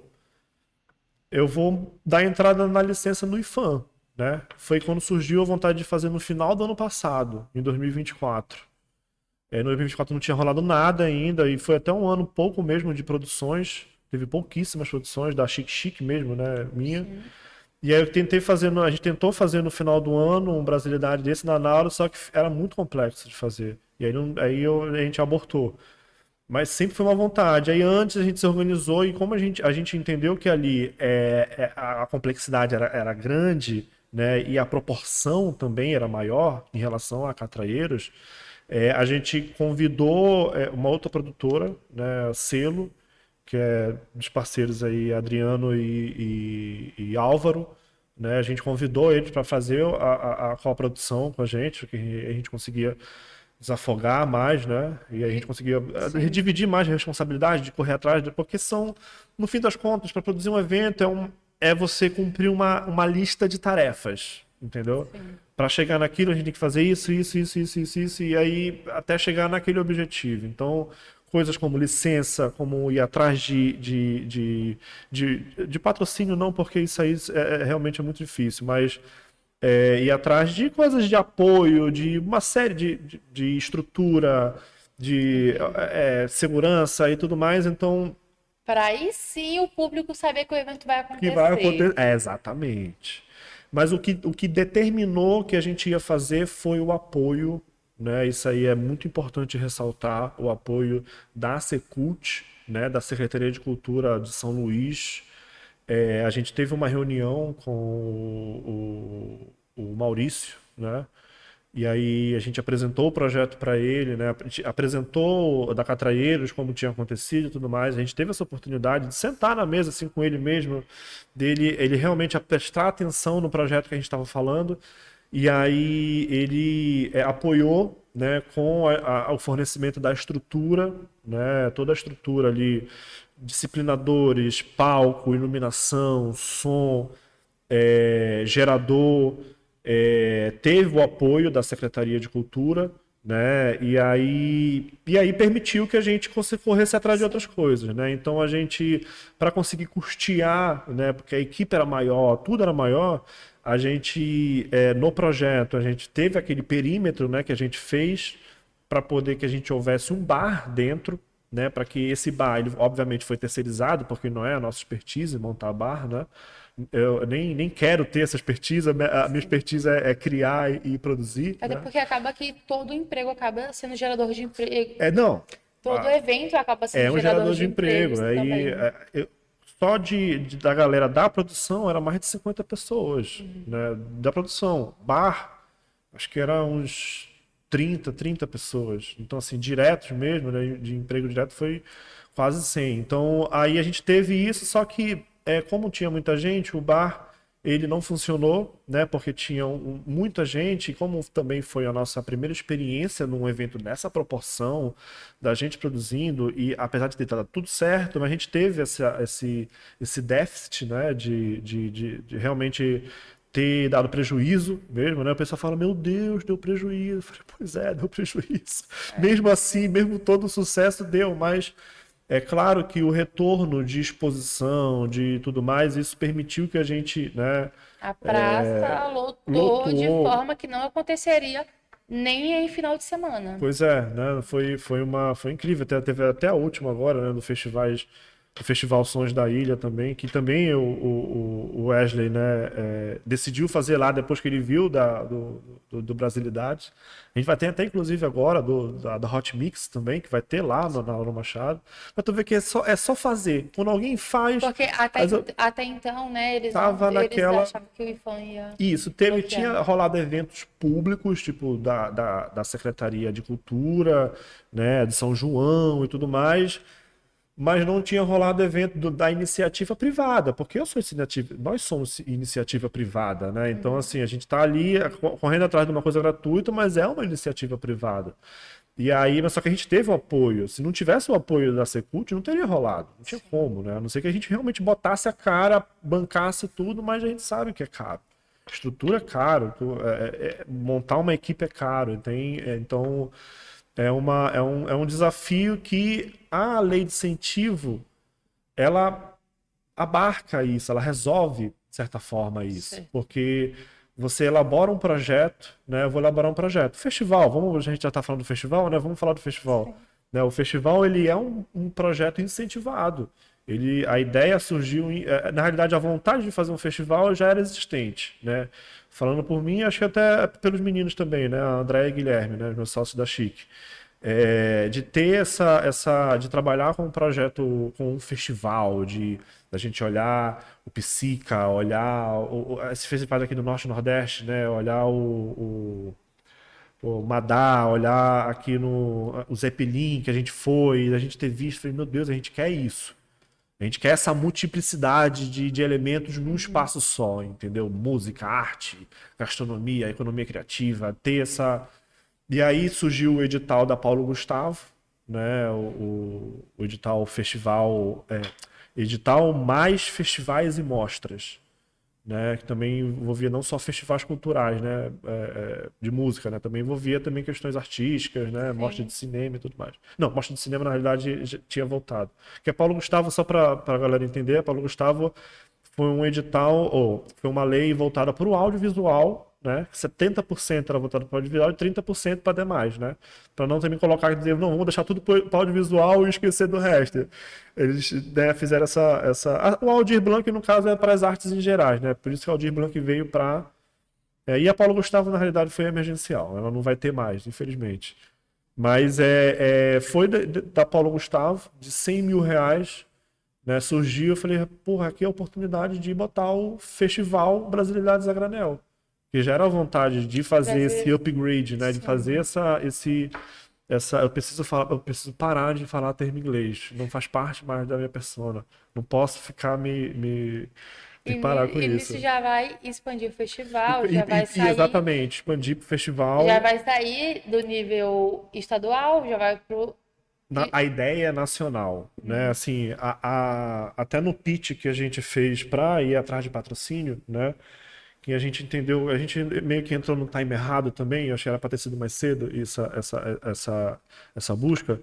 B: eu vou dar entrada na licença no IFAM, né? Foi quando surgiu a vontade de fazer no final do ano passado, em 2024. Em 2024 não tinha rolado nada ainda, e foi até um ano pouco mesmo de produções. Teve pouquíssimas produções, da Chic Chic mesmo, né? Minha.
A: Sim.
B: E aí eu tentei fazer, a gente tentou fazer no final do ano um Brasilidade desse na Nauro, só que era muito complexo de fazer. E aí, a gente abortou. Mas sempre foi uma vontade. Aí antes a gente se organizou e como a gente entendeu que ali a complexidade era grande, né, e a proporção também era maior em relação a Catraeiros, a gente convidou uma outra produtora, né, Selo, que é dos parceiros aí, Adriano e Álvaro, né, a gente convidou eles para fazer a coprodução com a gente, que a gente conseguia desafogar mais, né? E a gente conseguia
A: Sim.
B: dividir mais a responsabilidade de correr atrás, porque são, no fim das contas, para produzir um evento é você cumprir uma lista de tarefas, entendeu?
A: Sim.
B: Para chegar naquilo, a gente tem que fazer isso, e aí até chegar naquele objetivo. Então, coisas como licença, como ir atrás de patrocínio, não, porque isso aí realmente é muito difícil, mas ir atrás de coisas de apoio, de uma série de estrutura, de segurança e tudo mais. Então,
A: Para aí sim o público saber que o evento vai
B: o que vai
A: acontecer.
B: acontecer? Exatamente. Mas o que determinou que a gente ia fazer foi o apoio, né? Isso aí é muito importante ressaltar, o apoio da Secult, né? Da Secretaria de Cultura de São Luís. A gente teve uma reunião com o Maurício, né? E aí a gente apresentou o projeto para ele, né? A gente apresentou da Catraeiros como tinha acontecido e tudo mais. A gente teve essa oportunidade de sentar na mesa assim com ele mesmo, dele ele realmente a prestar atenção no projeto que a gente estava falando. E aí ele apoiou, né, com o fornecimento da estrutura, né, toda a estrutura ali, disciplinadores, palco, iluminação, som, gerador, teve o apoio da Secretaria de Cultura, né? E aí permitiu que a gente corresse atrás de outras coisas, né? Então a gente, para conseguir custear, né? Porque a equipe era maior, tudo era maior, a gente no projeto a gente teve aquele perímetro, né? Que a gente fez para poder que a gente houvesse um bar dentro, né? Para que esse bar, ele obviamente foi terceirizado, porque não é a nossa expertise montar bar, né? Eu nem quero ter essa expertise, a minha
A: Sim.
B: expertise é criar e produzir,
A: Até
B: né?
A: porque acaba que todo emprego acaba sendo gerador de emprego.
B: Não,
A: Todo evento acaba sendo
B: é um
A: gerador
B: gerador
A: de
B: de emprego.
A: empregos
B: Aí,
A: também.
B: só da galera da produção era mais de 50 pessoas,
A: Uhum.
B: né? Da produção. Bar, acho que era uns 30 pessoas. Então, assim, diretos mesmo, né? De emprego direto foi quase 100. Então, aí a gente teve isso, só que como tinha muita gente, o bar ele não funcionou, né? Porque tinha muita gente, e como também foi a nossa primeira experiência num evento dessa proporção, da gente produzindo, e apesar de ter dado tudo certo, mas a gente teve esse déficit, né? De realmente ter dado prejuízo mesmo, né? O pessoal fala, meu Deus, deu prejuízo. Eu falei, pois é, deu prejuízo. Mesmo assim, mesmo todo o sucesso deu, mas é claro que o retorno de exposição, de tudo mais, isso permitiu que a gente, né,
A: A praça lotou de
B: lotou.
A: forma que não aconteceria nem em final de semana.
B: Pois é, né? Foi incrível. Teve até a última agora, né? Do Festival Sons da Ilha também, que também o Wesley, né, decidiu fazer lá depois que ele viu do Brasilidades. A gente vai ter até, inclusive, agora da Hot Mix também, que vai ter lá na Auro Machado. Mas tu vê que é só fazer. Quando alguém faz.
A: Porque
B: Mas eu
A: até então, né,
B: tava
A: eles
B: naquela.
A: achavam que o IFAM ia
B: Isso,
A: bloquear.
B: tinha rolado eventos públicos, tipo da Secretaria de Cultura, né, de São João e tudo mais, mas não tinha rolado evento da iniciativa privada, porque nós somos iniciativa privada, né? Então, assim, a gente está ali correndo atrás de uma coisa gratuita, mas é uma iniciativa privada. E aí, mas só que a gente teve o apoio. Se não tivesse o apoio da Secult, não teria rolado. Não tinha como, né? A não ser que a gente realmente botasse a cara, bancasse tudo, mas a gente sabe que é caro. Estrutura é caro, montar uma equipe é caro. Então, é um desafio que a lei de incentivo, ela abarca isso, ela resolve, de certa forma, isso.
A: Sim.
B: Porque você elabora um projeto, né? Eu vou elaborar um projeto. Festival, a gente já está falando do festival, né? Vamos falar do festival. Né? O festival, ele é um projeto incentivado. A ideia surgiu, na realidade, a vontade de fazer um festival já era existente, né? Falando por mim, acho que até pelos meninos também, né? A André e a Guilherme, né? Meus sócios da Chique. De ter de trabalhar com um projeto, com um festival, da gente olhar o Psica, olhar esses festivais aqui do Norte e Nordeste, né? Olhar o Madá, olhar aqui no o Zeppelin que a gente foi, a gente ter visto, falei, meu Deus, a gente quer isso. A gente quer essa multiplicidade de elementos num espaço só, entendeu? Música, arte, gastronomia, economia criativa, ter essa. E aí surgiu o edital da Paulo Gustavo, né? O edital festival, edital mais festivais e mostras, né? Que também envolvia não só festivais culturais, né? De música, né? Também envolvia também questões artísticas, né? Mostra de
A: Sim.
B: cinema e tudo mais. Não, mostra de cinema na realidade já tinha voltado. Que a Paulo Gustavo, só para a galera entender, a Paulo Gustavo foi um edital, ou foi uma lei voltada para o audiovisual, né? 70% era voltado para o audiovisual e 30% para demais, né? Para não também colocar e dizer, não, vamos deixar tudo para o audiovisual e esquecer do resto. Eles, né, fizeram o Aldir Blanc, no caso, é para as artes em gerais, né? Por isso que o Aldir Blanc veio para. E a Paulo Gustavo, na realidade, foi emergencial. Ela não vai ter mais, infelizmente. Mas foi da Paulo Gustavo, de R$ 100 mil, né, surgiu, eu falei, porra, aqui é a oportunidade de botar o Festival Brasilidades a Granel. Que já era a vontade de fazer esse
A: Brasil,
B: upgrade, né? De fazer
A: sim.
B: eu preciso parar de falar termo inglês. Não faz parte mais da minha persona. Não posso ficar tem que parar com
A: E nisso
B: isso.
A: já vai expandir o
B: E,
A: festival,
B: e exatamente, expandir pro
A: já
B: festival.
A: vai sair do nível estadual, já vai pro.
B: A ideia é nacional, né? Assim, até no pitch que a gente fez para ir atrás de patrocínio, né? Que a gente entendeu, a gente meio que entrou no time errado também, eu achei que era para ter sido mais cedo essa busca.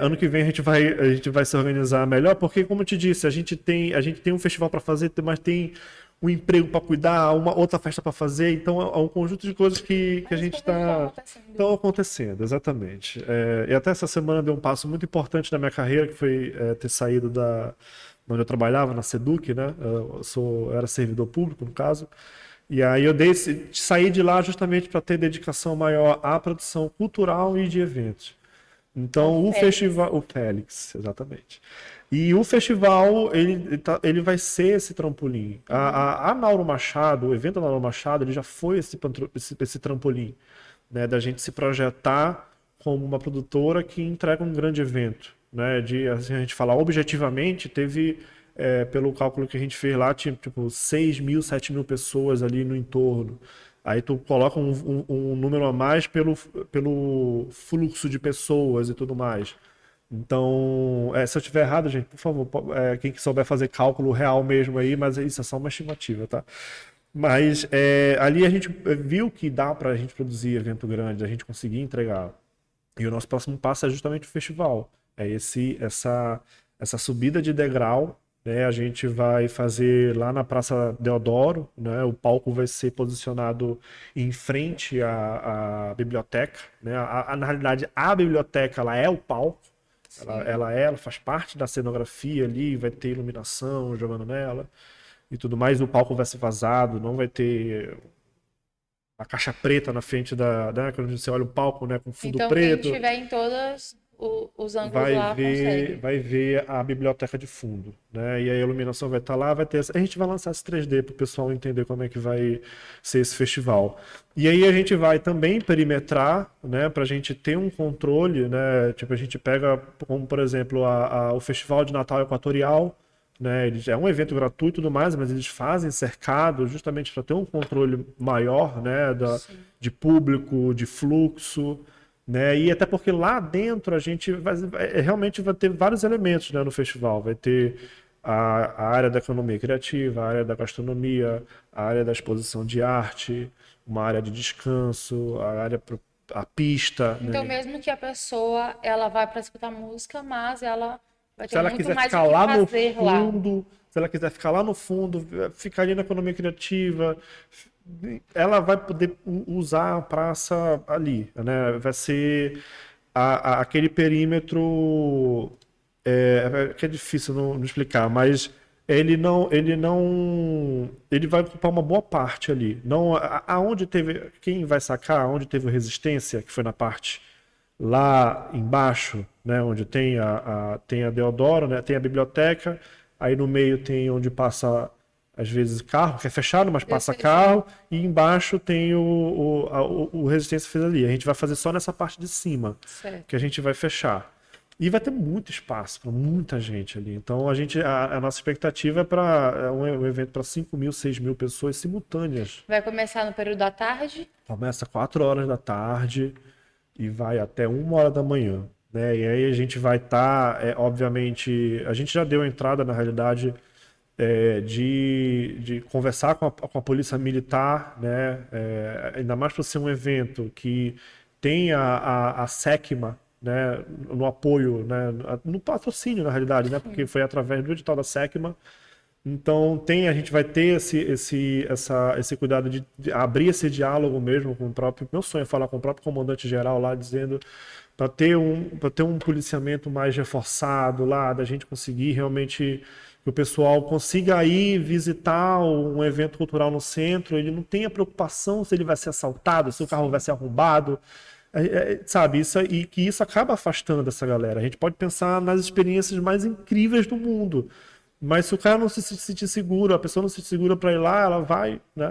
B: Ano que vem a gente vai se organizar melhor, porque como eu te disse, a gente tem um festival para fazer, mas tem um emprego para cuidar, uma outra festa para fazer, então é um conjunto de coisas que a
A: Várias
B: gente
A: coisas estão
B: está
A: acontecendo.
B: estão acontecendo, exatamente. E até essa semana deu um passo muito importante na minha carreira, que foi ter saído onde eu trabalhava, na Seduc, né? Eu era servidor público, no caso. E aí saí de lá justamente para ter dedicação maior à produção cultural e de eventos.
A: Ao
B: Então, o
A: Félix.
B: festival, o Félix, exatamente. E o festival, ele vai ser esse trampolim. A Nauro Machado, o evento da Nauro Machado, ele já foi esse trampolim, né, da gente se projetar como uma produtora que entrega um grande evento, né, de assim, a gente falar objetivamente, teve pelo cálculo que a gente fez lá, tinha tipo 6 mil, 7 mil pessoas ali no entorno. Aí tu coloca um número a mais pelo fluxo de pessoas e tudo mais. Então, se eu estiver errado, gente, por favor, quem que souber fazer cálculo real mesmo aí, mas isso é só uma estimativa, tá? Mas ali a gente viu que dá pra gente produzir evento grande, a gente conseguir entregar. E o nosso próximo passo é justamente o festival. Essa subida de degrau, né? A gente vai fazer lá na Praça Deodoro, né? O palco vai ser posicionado em frente à biblioteca, né? Na realidade, a biblioteca, ela é o palco. Ela faz parte da cenografia ali, vai ter iluminação jogando nela e tudo mais. O palco vai ser vazado, não vai ter a caixa preta na frente né, quando você olha o palco, né, com fundo
A: Então,
B: preto.
A: quem estiver em todos os ângulos lá consegue.
B: Vai ver a biblioteca de fundo, né? E a iluminação vai estar lá, vai ter. A gente vai lançar esse 3D para o pessoal entender como é que vai ser esse festival. E aí a gente vai também perimetrar, né, para a gente ter um controle, né? Tipo, a gente pega, como por exemplo, o Festival de Natal Equatorial, né? É um evento gratuito e tudo mais, mas eles fazem cercado justamente para ter um controle maior, né, de público, de fluxo, né? E até porque lá dentro a gente realmente vai ter vários elementos, né, no festival. Vai ter a área da economia criativa, a área da gastronomia, a área da exposição de arte, uma área de descanso, a pista,
A: Então,
B: né?
A: mesmo que a pessoa ela vai para escutar música, mas ela vai
B: Se
A: ter
B: ela
A: muito
B: quiser
A: mais
B: ficar
A: o que
B: lá no
A: fazer lá.
B: fundo, se ela quiser ficar lá no fundo, ficar ali na economia criativa, ela vai poder usar a praça ali, né? Vai ser aquele perímetro que é difícil não explicar, mas ele vai ocupar uma boa parte ali. Não, aonde teve, quem vai sacar, onde teve o resistência, que foi na parte lá embaixo, né, onde tem a Deodoro, né, tem a biblioteca, aí no meio tem onde passa, às vezes, carro, que é fechado, mas
A: Eu
B: passa
A: sei,
B: carro, e embaixo tem o Resistência fez ali. A gente vai fazer só nessa parte de cima, que a
A: certo.
B: gente vai fechar. E vai ter muito espaço para muita gente ali. Então a nossa expectativa é para um evento para 5 mil, 6 mil pessoas simultâneas.
A: Vai começar no período da tarde.
B: Começa 4 horas da tarde e vai até 1 hora da manhã, né? E aí a gente vai estar, obviamente, a gente já deu entrada, na realidade, de conversar com a polícia militar, né? Ainda mais para ser um evento que tem a SECMA, né? No apoio, né? No patrocínio, na realidade, né? Porque foi através do edital da SECMA. Então a gente vai ter esse cuidado de abrir esse diálogo mesmo com o próprio. Meu sonho é falar com o próprio comandante geral lá, dizendo para ter um policiamento mais reforçado lá, da gente conseguir realmente que o pessoal consiga ir visitar um evento cultural no centro, ele não tenha preocupação se ele vai ser assaltado, se o carro vai ser arrombado. Sabe, e que isso acaba afastando essa galera. A gente pode pensar nas experiências mais incríveis do mundo. Mas se o cara não se sentir seguro, a pessoa não se sentir segura para ir lá, ela vai, né?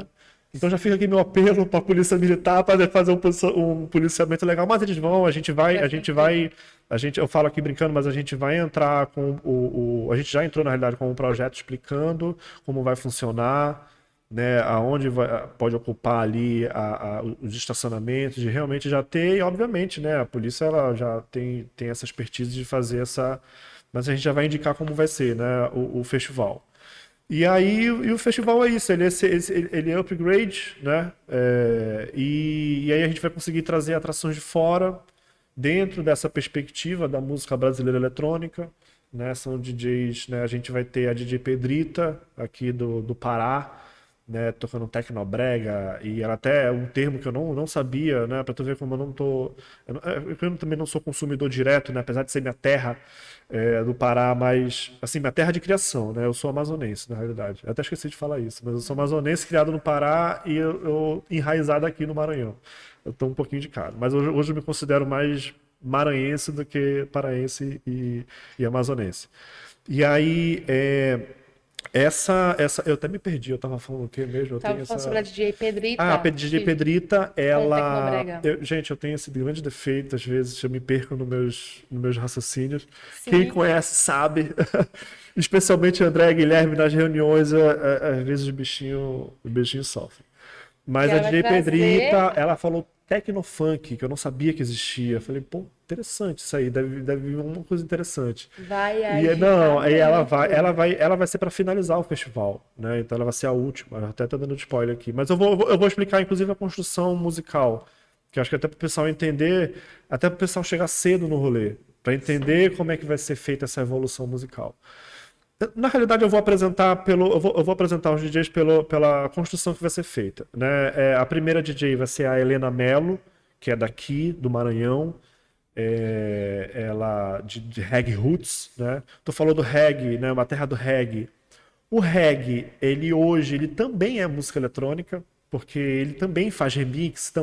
B: Então já fica aqui meu apelo para a polícia militar para fazer um policiamento legal, mas eles vão, eu falo aqui brincando, mas a gente vai entrar a gente já entrou na realidade com um projeto explicando como vai funcionar, né? Aonde pode ocupar ali os estacionamentos, de realmente já ter, e obviamente, né? A polícia ela já tem essa expertise de fazer mas a gente já vai indicar como vai ser, né, o festival. E aí o festival é isso, ele é upgrade, né? E aí a gente vai conseguir trazer atrações de fora, dentro dessa perspectiva da música brasileira eletrônica, né? São DJs, né? A gente vai ter a DJ Pedrita, aqui do Pará, né, tocando tecnobrega, e ela até é um termo que eu não sabia, né, para tu ver como eu não tô, eu também não sou consumidor direto, né, apesar de ser minha terra do Pará, mas assim, minha terra de criação, né, eu sou amazonense, na realidade, eu até esqueci de falar isso, mas eu sou amazonense, criado no Pará e eu enraizado aqui no Maranhão, eu tô um pouquinho de cara, mas hoje eu me considero mais maranhense do que paraense e amazonense. E aí, eu até me perdi, eu tava falando o quê mesmo? Eu
A: Tava
B: tenho
A: falando
B: essa...
A: sobre a DJ Pedrita.
B: Ah, a DJ Pedrita,
A: Com
B: ela...
A: Tecnobrega.
B: Gente, eu tenho esse grande defeito, às vezes eu me perco nos meus raciocínios.
A: Sim.
B: Quem conhece sabe, especialmente André e Guilherme nas reuniões, às vezes o bichinho sofre. Mas
A: Que
B: a
A: ela vai
B: DJ
A: trazer-
B: Pedrita, ela falou Tecnofunk, que eu não sabia que existia. Eu falei, pô, interessante isso aí, deve vir uma coisa interessante.
A: Vai
B: E
A: agitar
B: não, aí
A: muito.
B: ela vai ser para finalizar o festival, né? Então ela vai ser a última. Eu até tô dando spoiler aqui, mas eu vou explicar inclusive a construção musical, que eu acho que até para o pessoal entender, até para o pessoal chegar cedo no rolê, para entender como é que vai ser feita essa evolução musical. Na realidade, eu vou apresentar os DJs pela construção que vai ser feita, né? A primeira DJ vai ser a Helena Mello, que é daqui do Maranhão, ela de reggae roots, né? Tu falou do reggae, né? Uma terra do reggae. O reggae, ele também é música eletrônica, porque ele também faz remix,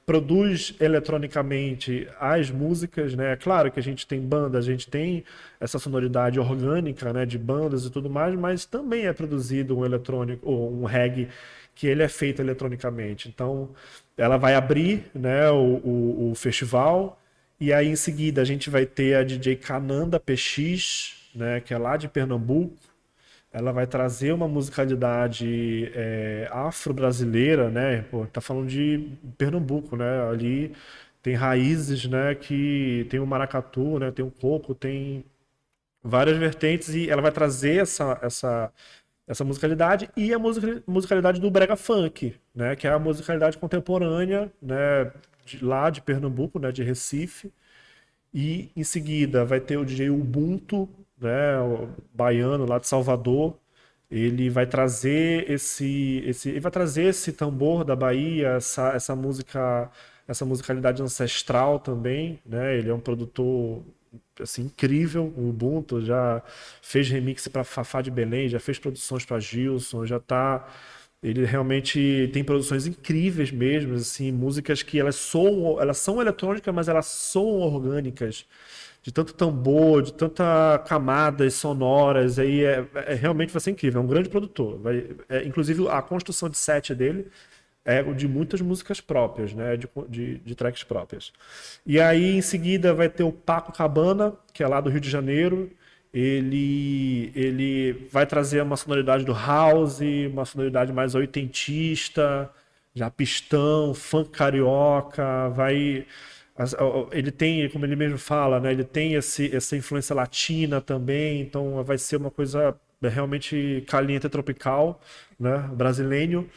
B: produz eletronicamente as músicas, né? É claro que a gente tem banda, a gente tem essa sonoridade orgânica, né, de bandas e tudo mais, mas também é produzido um eletrônico ou um reggae que ele é feito eletronicamente. Então, ela vai abrir, né, o festival e aí em seguida a gente vai ter a DJ Cananda PX, né, que é lá de Pernambuco. Ela vai trazer uma musicalidade afro-brasileira, né? Pô, tá falando de Pernambuco, né? Ali tem raízes, né? Que tem o maracatu, né? Tem o coco, tem várias vertentes e ela vai trazer essa musicalidade e a musicalidade do brega funk, né? Que é a musicalidade contemporânea, né? Lá de Pernambuco, né? De Recife. E em seguida vai ter o DJ Ubuntu, né, o baiano lá de Salvador. Ele vai trazer ele vai trazer esse tambor da Bahia, essa música, essa musicalidade ancestral também, né? Ele é um produtor assim incrível, o Ubuntu já fez remix para Fafá de Belém, já fez produções para Gilson, ele realmente tem produções incríveis mesmo, assim, músicas que elas são eletrônicas, mas elas soam orgânicas, de tanto tambor, de tanta camadas sonoras, aí realmente vai ser incrível, é um grande produtor. Inclusive a construção de set dele é de muitas músicas próprias, né, de tracks próprias. E aí em seguida vai ter o Paco Cabana, que é lá do Rio de Janeiro. Ele vai trazer uma sonoridade do house, uma sonoridade mais oitentista, já pistão, funk carioca, ele tem, como ele mesmo fala, né, ele tem essa influência latina também, então vai ser uma coisa realmente caliente e tropical, né, brasileiro.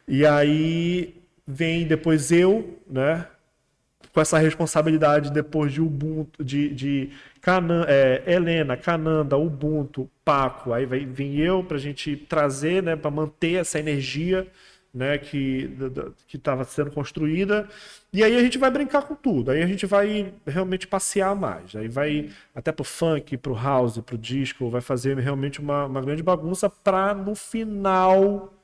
B: E aí vem depois eu, né, com essa responsabilidade depois de Ubuntu, Helena, Cananda, Ubuntu, Paco, aí vai vir eu para a gente trazer, né, para manter essa energia, né, que estava sendo construída, e aí a gente vai brincar com tudo, aí a gente vai realmente passear mais, aí vai até pro funk, pro house, pro disco, vai fazer realmente uma grande bagunça para no final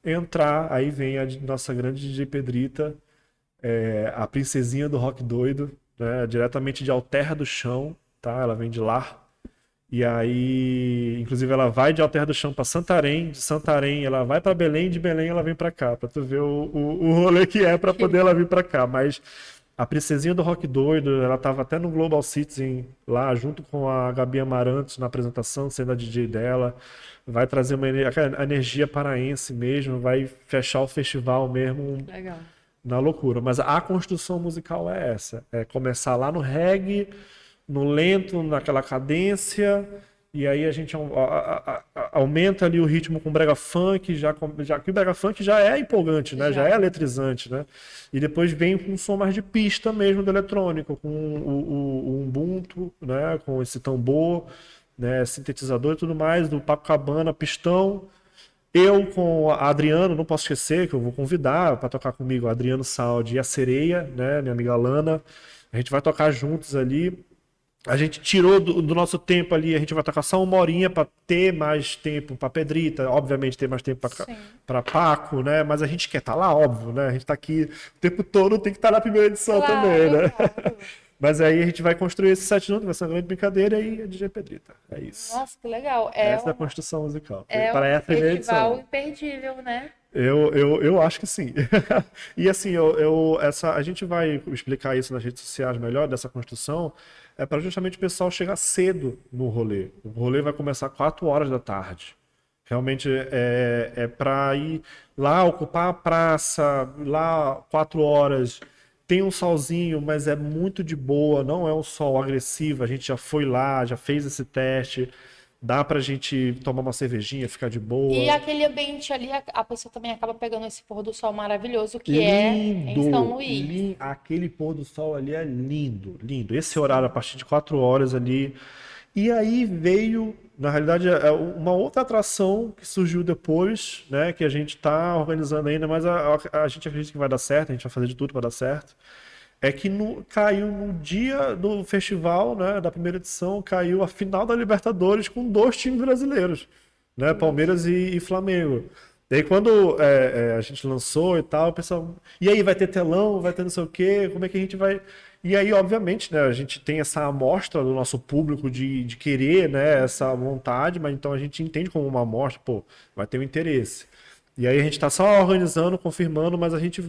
B: entrar, aí vem a nossa grande DJ Pedrita, a princesinha do rock doido, né? Diretamente de Alterra do Chão, tá? Ela vem de lá. E aí, inclusive, ela vai de Alterra do Chão para Santarém, de Santarém ela vai para Belém, de Belém ela vem para cá, para tu ver o rolê que é para poder ela vir para cá. Mas a princesinha do rock doido, ela tava até no Global Citizen lá, junto com a Gabi Amarantos na apresentação, sendo a DJ dela. Vai trazer a energia paraense mesmo, vai fechar o festival mesmo
A: Legal.
B: na loucura. Mas a construção musical é essa. É começar lá no reggae, no lento, naquela cadência, e aí a gente aumenta ali o ritmo com o brega funk, já que o brega funk já é empolgante, né? Já é eletrizante, né? E depois vem com um som mais de pista mesmo do eletrônico, com o Ubuntu, né? Com esse tambor, né? Sintetizador e tudo mais, do Paco Cabana, pistão. Eu com a Adriano, não posso esquecer que eu vou convidar para tocar comigo a Adriano Saldi e a Sereia, né, minha amiga Lana. A gente vai tocar juntos ali. A gente tirou do nosso tempo ali, a gente vai tocar só uma horinha para ter mais tempo para Pedrita, obviamente ter mais tempo para Paco, né? Mas a gente quer estar lá, óbvio, né? A gente tá aqui o tempo todo, tem que estar na primeira edição também, né?
A: Claro.
B: Mas aí a gente vai construir esse set junto, vai ser uma grande brincadeira e aí a DJ Pedrita. É isso.
A: Nossa, que legal.
B: Essa é a construção musical.
A: É
B: Para
A: um
B: essa primeira
A: festival
B: edição.
A: imperdível, né?
B: Eu acho que sim. E assim, a gente vai explicar isso nas redes sociais melhor, dessa construção, para justamente o pessoal chegar cedo no rolê. O rolê vai começar 4 horas da tarde. Realmente é para ir lá ocupar a praça, lá 4 horas. Tem um solzinho, mas é muito de boa, não é um sol agressivo. A gente já foi lá, já fez esse teste. Dá pra gente tomar uma cervejinha, ficar de
A: E
B: boa.
A: aquele ambiente ali, a pessoa também acaba pegando esse pôr do sol maravilhoso que é em São
B: Lindo!
A: Luís.
B: Aquele pôr do sol ali é lindo, lindo. Esse horário, a partir de 4 horas ali. E aí veio, na realidade, uma outra atração que surgiu depois, né? Que a gente está organizando ainda, mas a gente acredita que vai dar certo, a gente vai fazer de tudo para dar certo. É que caiu no dia do festival, né, da primeira edição, caiu a final da Libertadores com 2 times brasileiros, né, Palmeiras e Flamengo. E aí quando a gente lançou e tal, o pessoal, e aí vai ter telão, vai ter não sei o quê, como é que a gente vai... E aí, obviamente, né, a gente tem essa amostra do nosso público de querer, né, essa vontade, mas então a gente entende como uma amostra, pô, vai ter um interesse. E aí a gente está só organizando, confirmando, mas a gente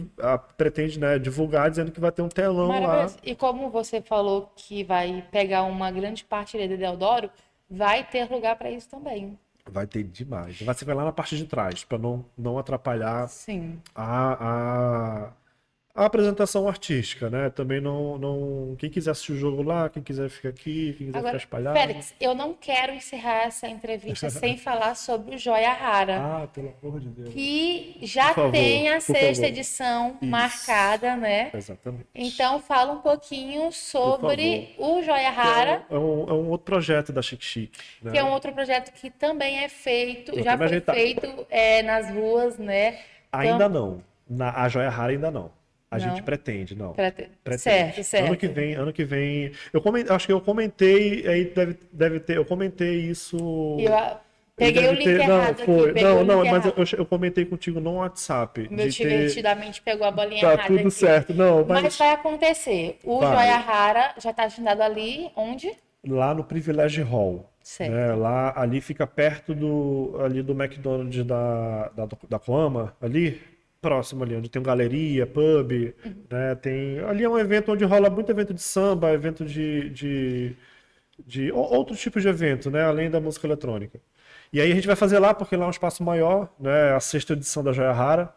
B: pretende, né, divulgar dizendo que vai ter um telão lá.
A: Maravilhoso. E como você falou que vai pegar uma grande parte ali de Deodoro, vai ter lugar para isso também.
B: Vai ter demais. Vai ser lá na parte de trás, para não atrapalhar
A: Sim.
B: a, a apresentação artística, né? Também não. Quem quiser assistir o jogo lá, quem quiser ficar aqui, quem quiser ficar
A: Agora,
B: espalhado.
A: Félix, eu não quero encerrar essa entrevista sem falar sobre o Joia Rara,
B: Ah, pelo amor de Deus.
A: que
B: Por
A: já tem a
B: por
A: sexta
B: favor.
A: edição
B: Isso.
A: marcada, né?
B: Exatamente.
A: Então, fala um pouquinho
B: Por favor.
A: sobre o Joia Rara,
B: É um outro projeto da Chique Chique, né?
A: que é um outro projeto que também é feito,
B: Vou
A: já
B: até me
A: foi
B: ajeitar.
A: feito nas ruas, né?
B: Ainda não. A joia rara ainda não. A gente
A: Não.
B: pretende, não.
A: Certo,
B: Pretende.
A: certo.
B: Ano que vem. Acho que eu comentei, aí deve ter. Eu comentei isso.
A: E eu peguei o link
B: Não,
A: errado aqui,
B: foi.
A: peguei o link
B: Mas
A: errado.
B: eu comentei contigo no WhatsApp.
A: O meu divertidamente pegou a bolinha
B: Tá
A: errada
B: tudo
A: aqui.
B: certo. Não,
A: Mas vai acontecer. O
B: Vai.
A: Joia Rara já está agendado ali, onde?
B: lá no Privilege Hall.
A: Certo.
B: Né? Ali fica perto ali do McDonald's da Coama, ali, próximo ali, onde tem galeria, pub, né? Ali é um evento onde rola muito evento de samba, evento de outros tipos de evento, né? Além da música eletrônica. E aí a gente vai fazer lá, porque lá é um espaço maior, né? A sexta edição da Joia Rara.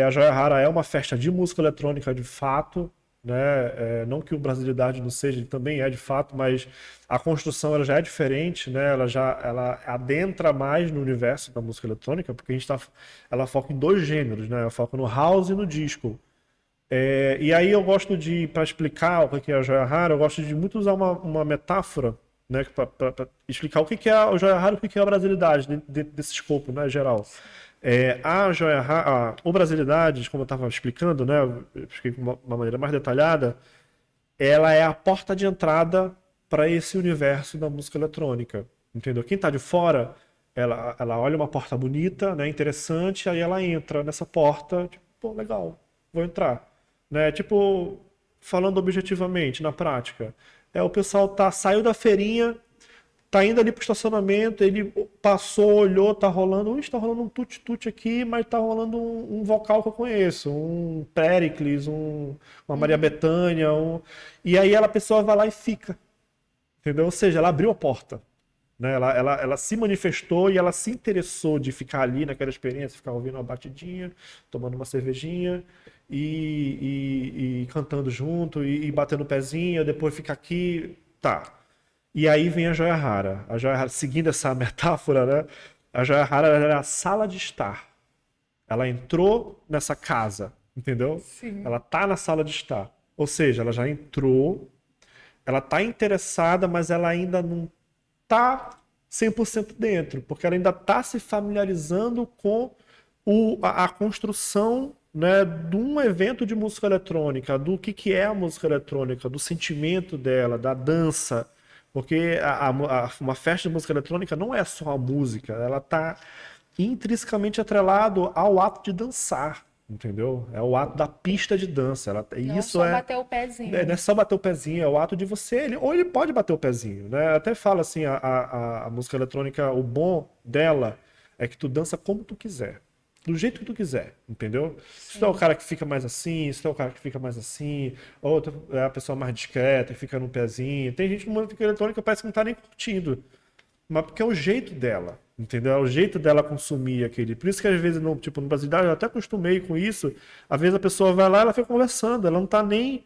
B: A Joia Rara é uma festa de música eletrônica de fato, né? Não que o Brasilidade não seja, ele também é de fato, mas a construção ela já é diferente, né? Ela adentra mais no universo da música eletrônica, porque ela foca em 2 gêneros, né? Ela foca no house e no disco. E aí eu gosto para explicar o que é a joia rara, eu gosto de muito usar uma metáfora, né, para explicar o que é a joia rara e o que é a brasilidade dentro desse escopo, né, geral. A joia rara, a brasilidade, como eu estava explicando, né, eu expliquei de uma maneira mais detalhada, ela é a porta de entrada para esse universo da música eletrônica, entendeu? Quem está de fora, ela olha uma porta bonita, né, interessante, aí ela entra nessa porta, tipo, pô, legal, vou entrar. Né? Tipo, falando objetivamente, na prática, o pessoal saiu da feirinha, tá indo ali pro estacionamento, ele passou, olhou, tá rolando um tut-tut aqui, mas tá rolando um vocal que eu conheço, um Péricles, uma Maria Bethânia, e aí a pessoa vai lá e fica, entendeu? Ou seja, ela abriu a porta. Né? Ela se manifestou e ela se interessou de ficar ali naquela experiência, ficar ouvindo uma batidinha, tomando uma cervejinha e cantando junto e batendo o pezinho, depois fica aqui, tá. E aí vem a joia rara. A joia rara, seguindo essa metáfora, né? A joia rara era a sala de estar. Ela entrou nessa casa, entendeu?
A: Sim.
B: Ela tá na sala de estar. Ou seja, ela já entrou, ela tá interessada, mas ela ainda não tá 100% dentro, porque ela ainda está se familiarizando com a construção, né, de um evento de música eletrônica, do que é a música eletrônica, do sentimento dela, da dança, porque uma festa de música eletrônica não é só a música, ela está intrinsecamente atrelado ao ato de dançar. entendeu? É o ato da pista de dança.
A: Não
B: Isso
A: só bater o pezinho.
B: não é só bater o pezinho, é o ato de você, ou ele pode bater o pezinho, né? Até fala assim, a música eletrônica, o bom dela é que tu dança como tu quiser. Do jeito que tu quiser, entendeu? Se tu é o cara que fica mais assim, se tu é o cara que fica mais assim, ou tu é a pessoa mais discreta e fica no pezinho. Tem gente no música eletrônica que parece que não tá nem curtindo. Mas porque é o jeito dela, entendeu? É o jeito dela consumir aquele. Por isso que às vezes, no, tipo, no brasileiro, eu até acostumei com isso. Às vezes a pessoa vai lá, ela fica conversando, ela não tá nem.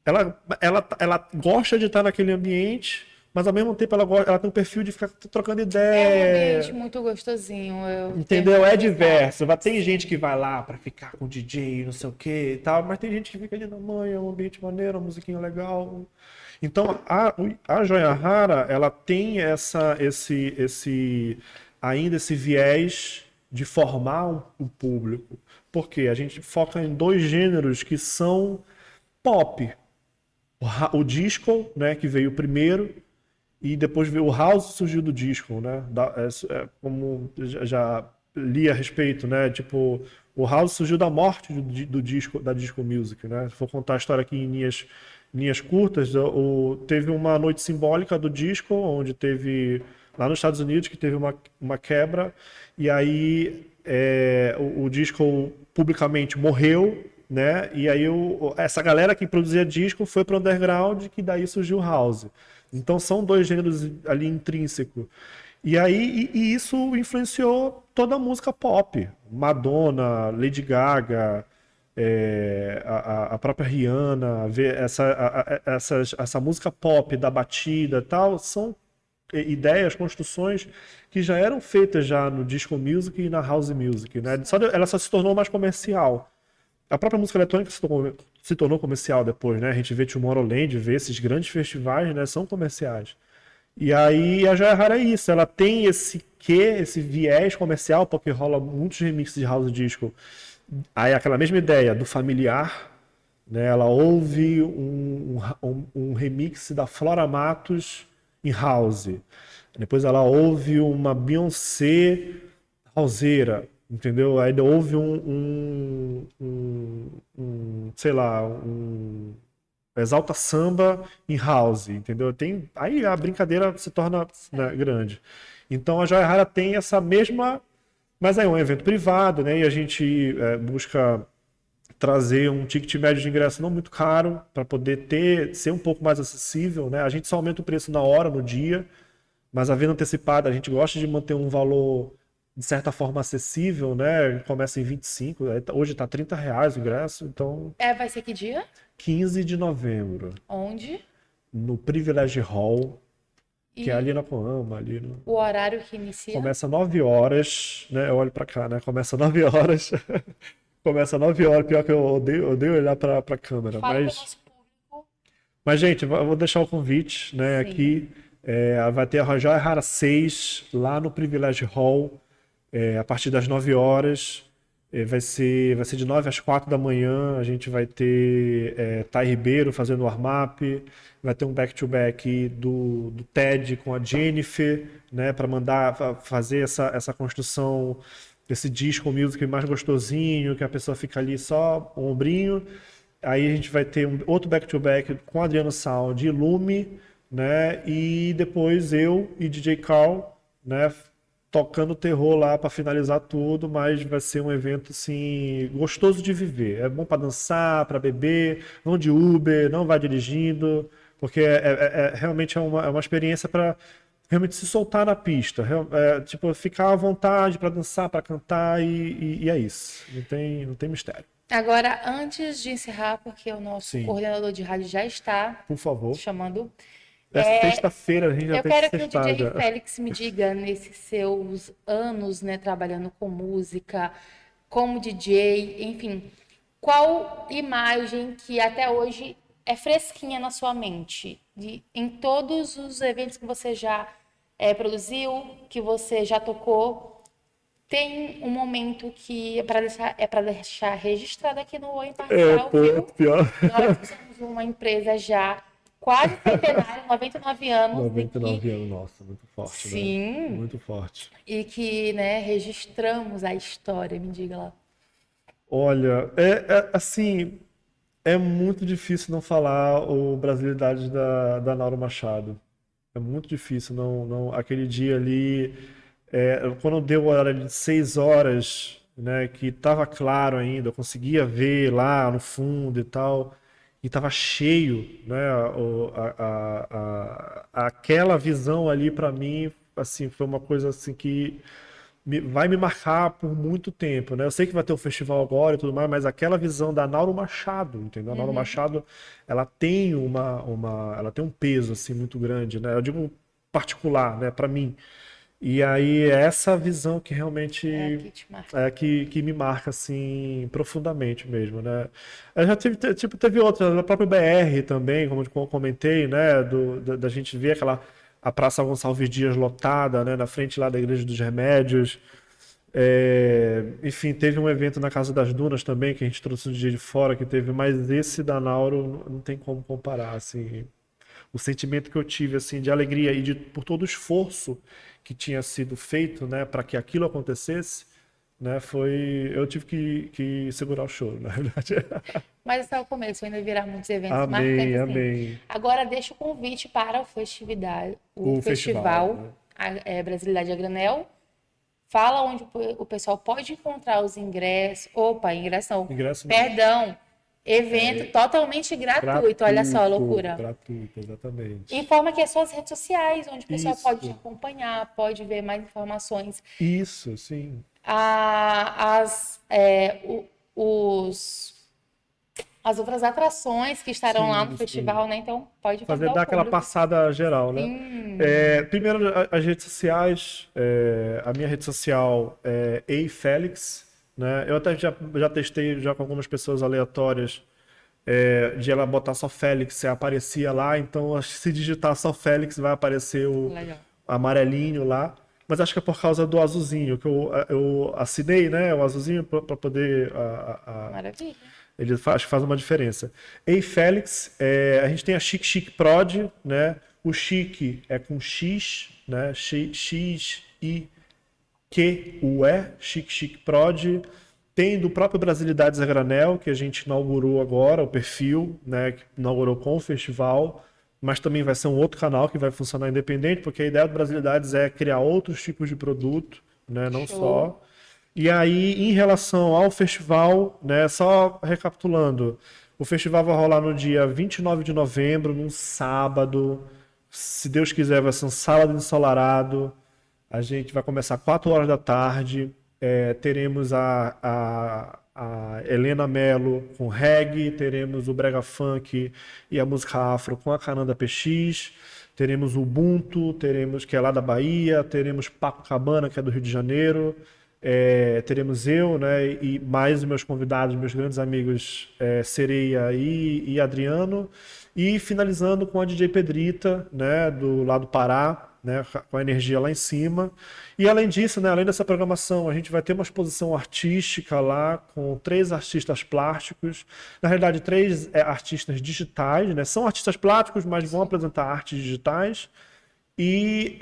B: Ela gosta de estar naquele ambiente, mas ao mesmo tempo ela tem um perfil de ficar trocando
A: É um ambiente
B: ideia.
A: muito gostosinho. Eu tenho
B: Entendeu? É
A: amizade.
B: diverso. Tem gente que vai lá pra ficar com o DJ, não sei o que e tal, mas tem gente que fica ali na manhã, é um ambiente maneiro, uma musiquinha legal. Então, a Joia Rara, ela tem ainda esse viés de formar um público. Porque a gente foca em dois gêneros que são pop. O disco, né, que veio primeiro, e depois veio o house, surgiu do disco, né? Como já li a respeito, né? Tipo, o house surgiu da morte do disco, da disco music, né? Se for contar a história aqui em linhas curtas, teve uma noite simbólica do disco, onde teve lá nos Estados Unidos que teve uma quebra, e aí o disco publicamente morreu, né? E aí essa galera que produzia disco foi para o underground, que daí surgiu o house. Então são dois gêneros ali intrínsecos. E aí isso influenciou toda a música pop. Madonna, Lady Gaga, a própria Rihanna, essa música pop da batida e tal, são ideias, construções que já eram feitas já no disco music e na house music, né? Ela só se tornou mais comercial. A própria música eletrônica se tornou comercial depois, né? A gente vê Tomorrowland, vê esses grandes festivais, né? São comerciais. E aí a Joia Rara é isso, ela tem esse viés comercial, porque rola muitos remixes de house disco. Aí aquela mesma ideia do familiar, né? Ela ouve um remix da Flora Matos em house. Depois ela ouve uma Beyoncé houseira, entendeu? Aí houve sei lá, Exalta Samba em house, entendeu? Aí a brincadeira se torna, né, grande. Então a Joia Rara tem essa mesma, mas aí é um evento privado, né? E a gente busca trazer um ticket médio de ingresso não muito caro para poder ser um pouco mais acessível, né? A gente só aumenta o preço na hora, no dia, mas a venda antecipada a gente gosta de manter um valor de certa forma acessível, né? Começa em 25, hoje está R$ 30 o ingresso, então
A: Vai ser que dia?
B: 15 de novembro,
A: Onde?
B: no Privilege Hall, que é
A: E
B: ali na Coama, ali no...
A: o horário que inicia?
B: Começa 9 horas, né? Eu olho para cá, né? Começa 9 horas. Começa 9 horas, pior que eu odeio olhar para a câmera,
A: Fala para o nosso público.
B: mas, gente, eu vou deixar o convite, né,
A: Sim.
B: aqui. Vai ter a Joia Rara 6 lá no Privilege Hall, a partir das 9 horas. Vai ser de 9 às 4 da manhã. A gente vai ter Thay Ribeiro fazendo o warm-up. Vai ter um back-to-back do Ted com a Jennifer, né, para fazer essa construção desse disco music mais gostosinho, que a pessoa fica ali só o ombrinho. Aí a gente vai ter outro back-to-back com Adriano Sound e Lume, né? E depois eu e DJ Carl, né? Tocando terror lá para finalizar tudo, mas vai ser um evento assim gostoso de viver. É bom para dançar, para beber, vão de Uber, não vai dirigindo, porque realmente é uma experiência para realmente se soltar na pista, tipo ficar à vontade para dançar, para cantar e é isso. Não tem mistério.
A: Agora, antes de encerrar, porque o nosso
B: Sim,
A: coordenador de rádio já está
B: por favor.
A: chamando,
B: É sexta-feira, a gente já
A: eu
B: tem que
A: quero que o
B: sextar
A: DJ
B: já.
A: Félix me diga, nesses seus anos, né, trabalhando com música, como DJ, enfim, qual imagem que até hoje é fresquinha na sua mente? Em todos os eventos que você já produziu, que você já tocou, tem um momento que é para deixar registrado aqui no Imparcial,
B: Pô,
A: viu?
B: pior.
A: Nós somos uma empresa já quase centenária, 99 anos, e que
B: 99 anos, nossa, muito forte, né?
A: sim,
B: Muito forte.
A: e que, né, registramos a história, me diga lá.
B: Olha, assim, é muito difícil não falar o Brasilidade da Nauro Machado. É muito difícil aquele dia ali, quando deu o horário de 6 horas, né, que tava claro ainda, eu conseguia ver lá no fundo e tal, e tava cheio, né, aquela visão ali para mim, assim, foi uma coisa assim que vai me marcar por muito tempo, né? Eu sei que vai ter o festival agora e tudo mais, mas aquela visão da Nauro Machado, entendeu? A Nauro
A: Uhum.
B: Machado, ela tem ela tem um peso assim muito grande, né? Eu digo particular, né, para mim. E aí é essa visão que
A: É
B: realmente
A: aqui te marca.
B: que me marca assim profundamente mesmo, né? Eu já teve outra, a própria BR também, como eu comentei, né, da gente ver a Praça Gonçalves Dias lotada, né, na frente lá da Igreja dos Remédios. Enfim, teve um evento na Casa das Dunas também, que a gente trouxe um dia de fora, que teve, mas esse da Nauro não tem como comparar, assim, o sentimento que eu tive, assim, de alegria e por todo o esforço que tinha sido feito, né, para que aquilo acontecesse, né, eu tive que segurar o choro, na verdade.
A: Mas esse é o começo, ainda virá muitos eventos
B: Amém,
A: marcantes, sim.
B: amém.
A: Agora deixo o convite para o
B: O festival,
A: festival
B: né?
A: Brasilidade a Granel. Fala onde o pessoal pode encontrar os ingressos. Opa, ingresso não.
B: Ingresso não.
A: Perdão. Evento totalmente gratuito. Olha só a
B: Gratuito,
A: loucura.
B: gratuito, exatamente.
A: Informa aqui as suas redes sociais, onde o pessoal pode te
B: Isso,
A: acompanhar, pode ver mais informações.
B: isso, sim.
A: As, é, os, as outras atrações que estarão lá no
B: Sim, sim.
A: festival, né? Então, pode
B: Fazer
A: convidar o
B: dar aquela
A: público.
B: passada geral, né?
A: Sim.
B: Primeiro, as redes sociais. A minha rede social é eifélix, né? Eu até já testei já com algumas pessoas aleatórias de ela botar só Félix, você aparecia lá. Então, acho que se digitar só Félix vai aparecer o
A: Legal.
B: amarelinho lá. Mas acho que é por causa do azulzinho, que eu assinei, né? O azulzinho para poder
A: Maravilha.
B: acho que faz uma diferença. Ei, Félix, a gente tem a Chic Chic Prod, né? O Chic é com X, né? X-I-Q-U-E, Chic Chic Prod. Tem do próprio Brasilidades a Granel, que a gente inaugurou agora, o perfil, né? Que inaugurou com o festival. Mas também vai ser um outro canal que vai funcionar independente, porque a ideia do Brasilidades é criar outros tipos de produto, né? Não
A: Show.
B: só. E aí, em relação ao festival, né, só recapitulando, o festival vai rolar no dia 29 de novembro, num sábado. Se Deus quiser, vai ser um sábado ensolarado. A gente vai começar 4 horas da tarde. Teremos a Helena Mello com reggae, teremos o Brega Funk e a música afro com a Cananda PX. Teremos o Ubuntu, que é lá da Bahia, teremos Paco Cabana, que é do Rio de Janeiro. Teremos eu, né, e mais os meus convidados, meus grandes amigos Sereia e Adriano, e finalizando com a DJ Pedrita, né, do lado do Pará, né, com a energia lá em cima. E além disso, né, além dessa programação, a gente vai ter uma exposição artística lá com 3 artistas plásticos, na realidade 3 artistas digitais, né, são artistas plásticos, mas vão apresentar artes digitais e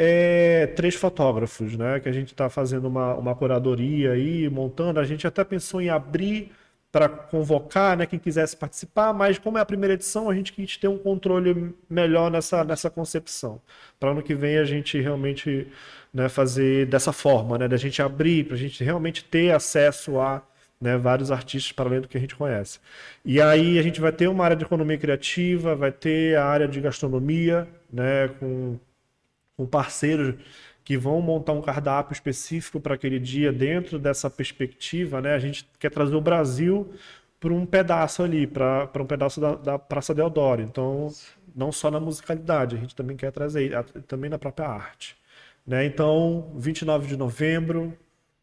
B: 3 fotógrafos, né? Que a gente está fazendo uma curadoria aí, montando. A gente até pensou em abrir para convocar, né, quem quisesse participar, mas como é a primeira edição, a gente quis ter um controle melhor nessa concepção. Para ano que vem a gente realmente, né, fazer dessa forma, né? Da gente abrir, para a gente realmente ter acesso a, né, vários artistas para além do que a gente conhece. E aí a gente vai ter uma área de economia criativa, vai ter a área de gastronomia, né, com parceiros que vão montar um cardápio específico para aquele dia dentro dessa perspectiva, né? A gente quer trazer o Brasil para um pedaço ali, para um pedaço da Praça Deodoro. Então, não só na musicalidade, a gente também quer trazer, também na própria arte. Né? Então, 29 de novembro,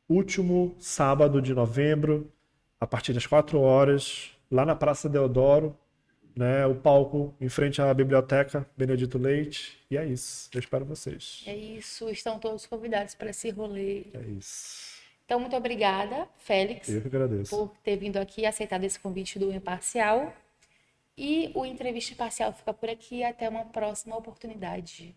B: último sábado de novembro, a partir das 4 horas, lá na Praça Deodoro, né? O palco em frente à biblioteca Benedito Leite. E é isso. Eu espero vocês.
A: É isso. Estão todos convidados para esse rolê.
B: É isso.
A: Então, muito obrigada, Félix,
B: Eu que agradeço.
A: por ter vindo aqui e aceitado esse convite do Imparcial. E o Entrevista Imparcial fica por aqui. Até uma próxima oportunidade.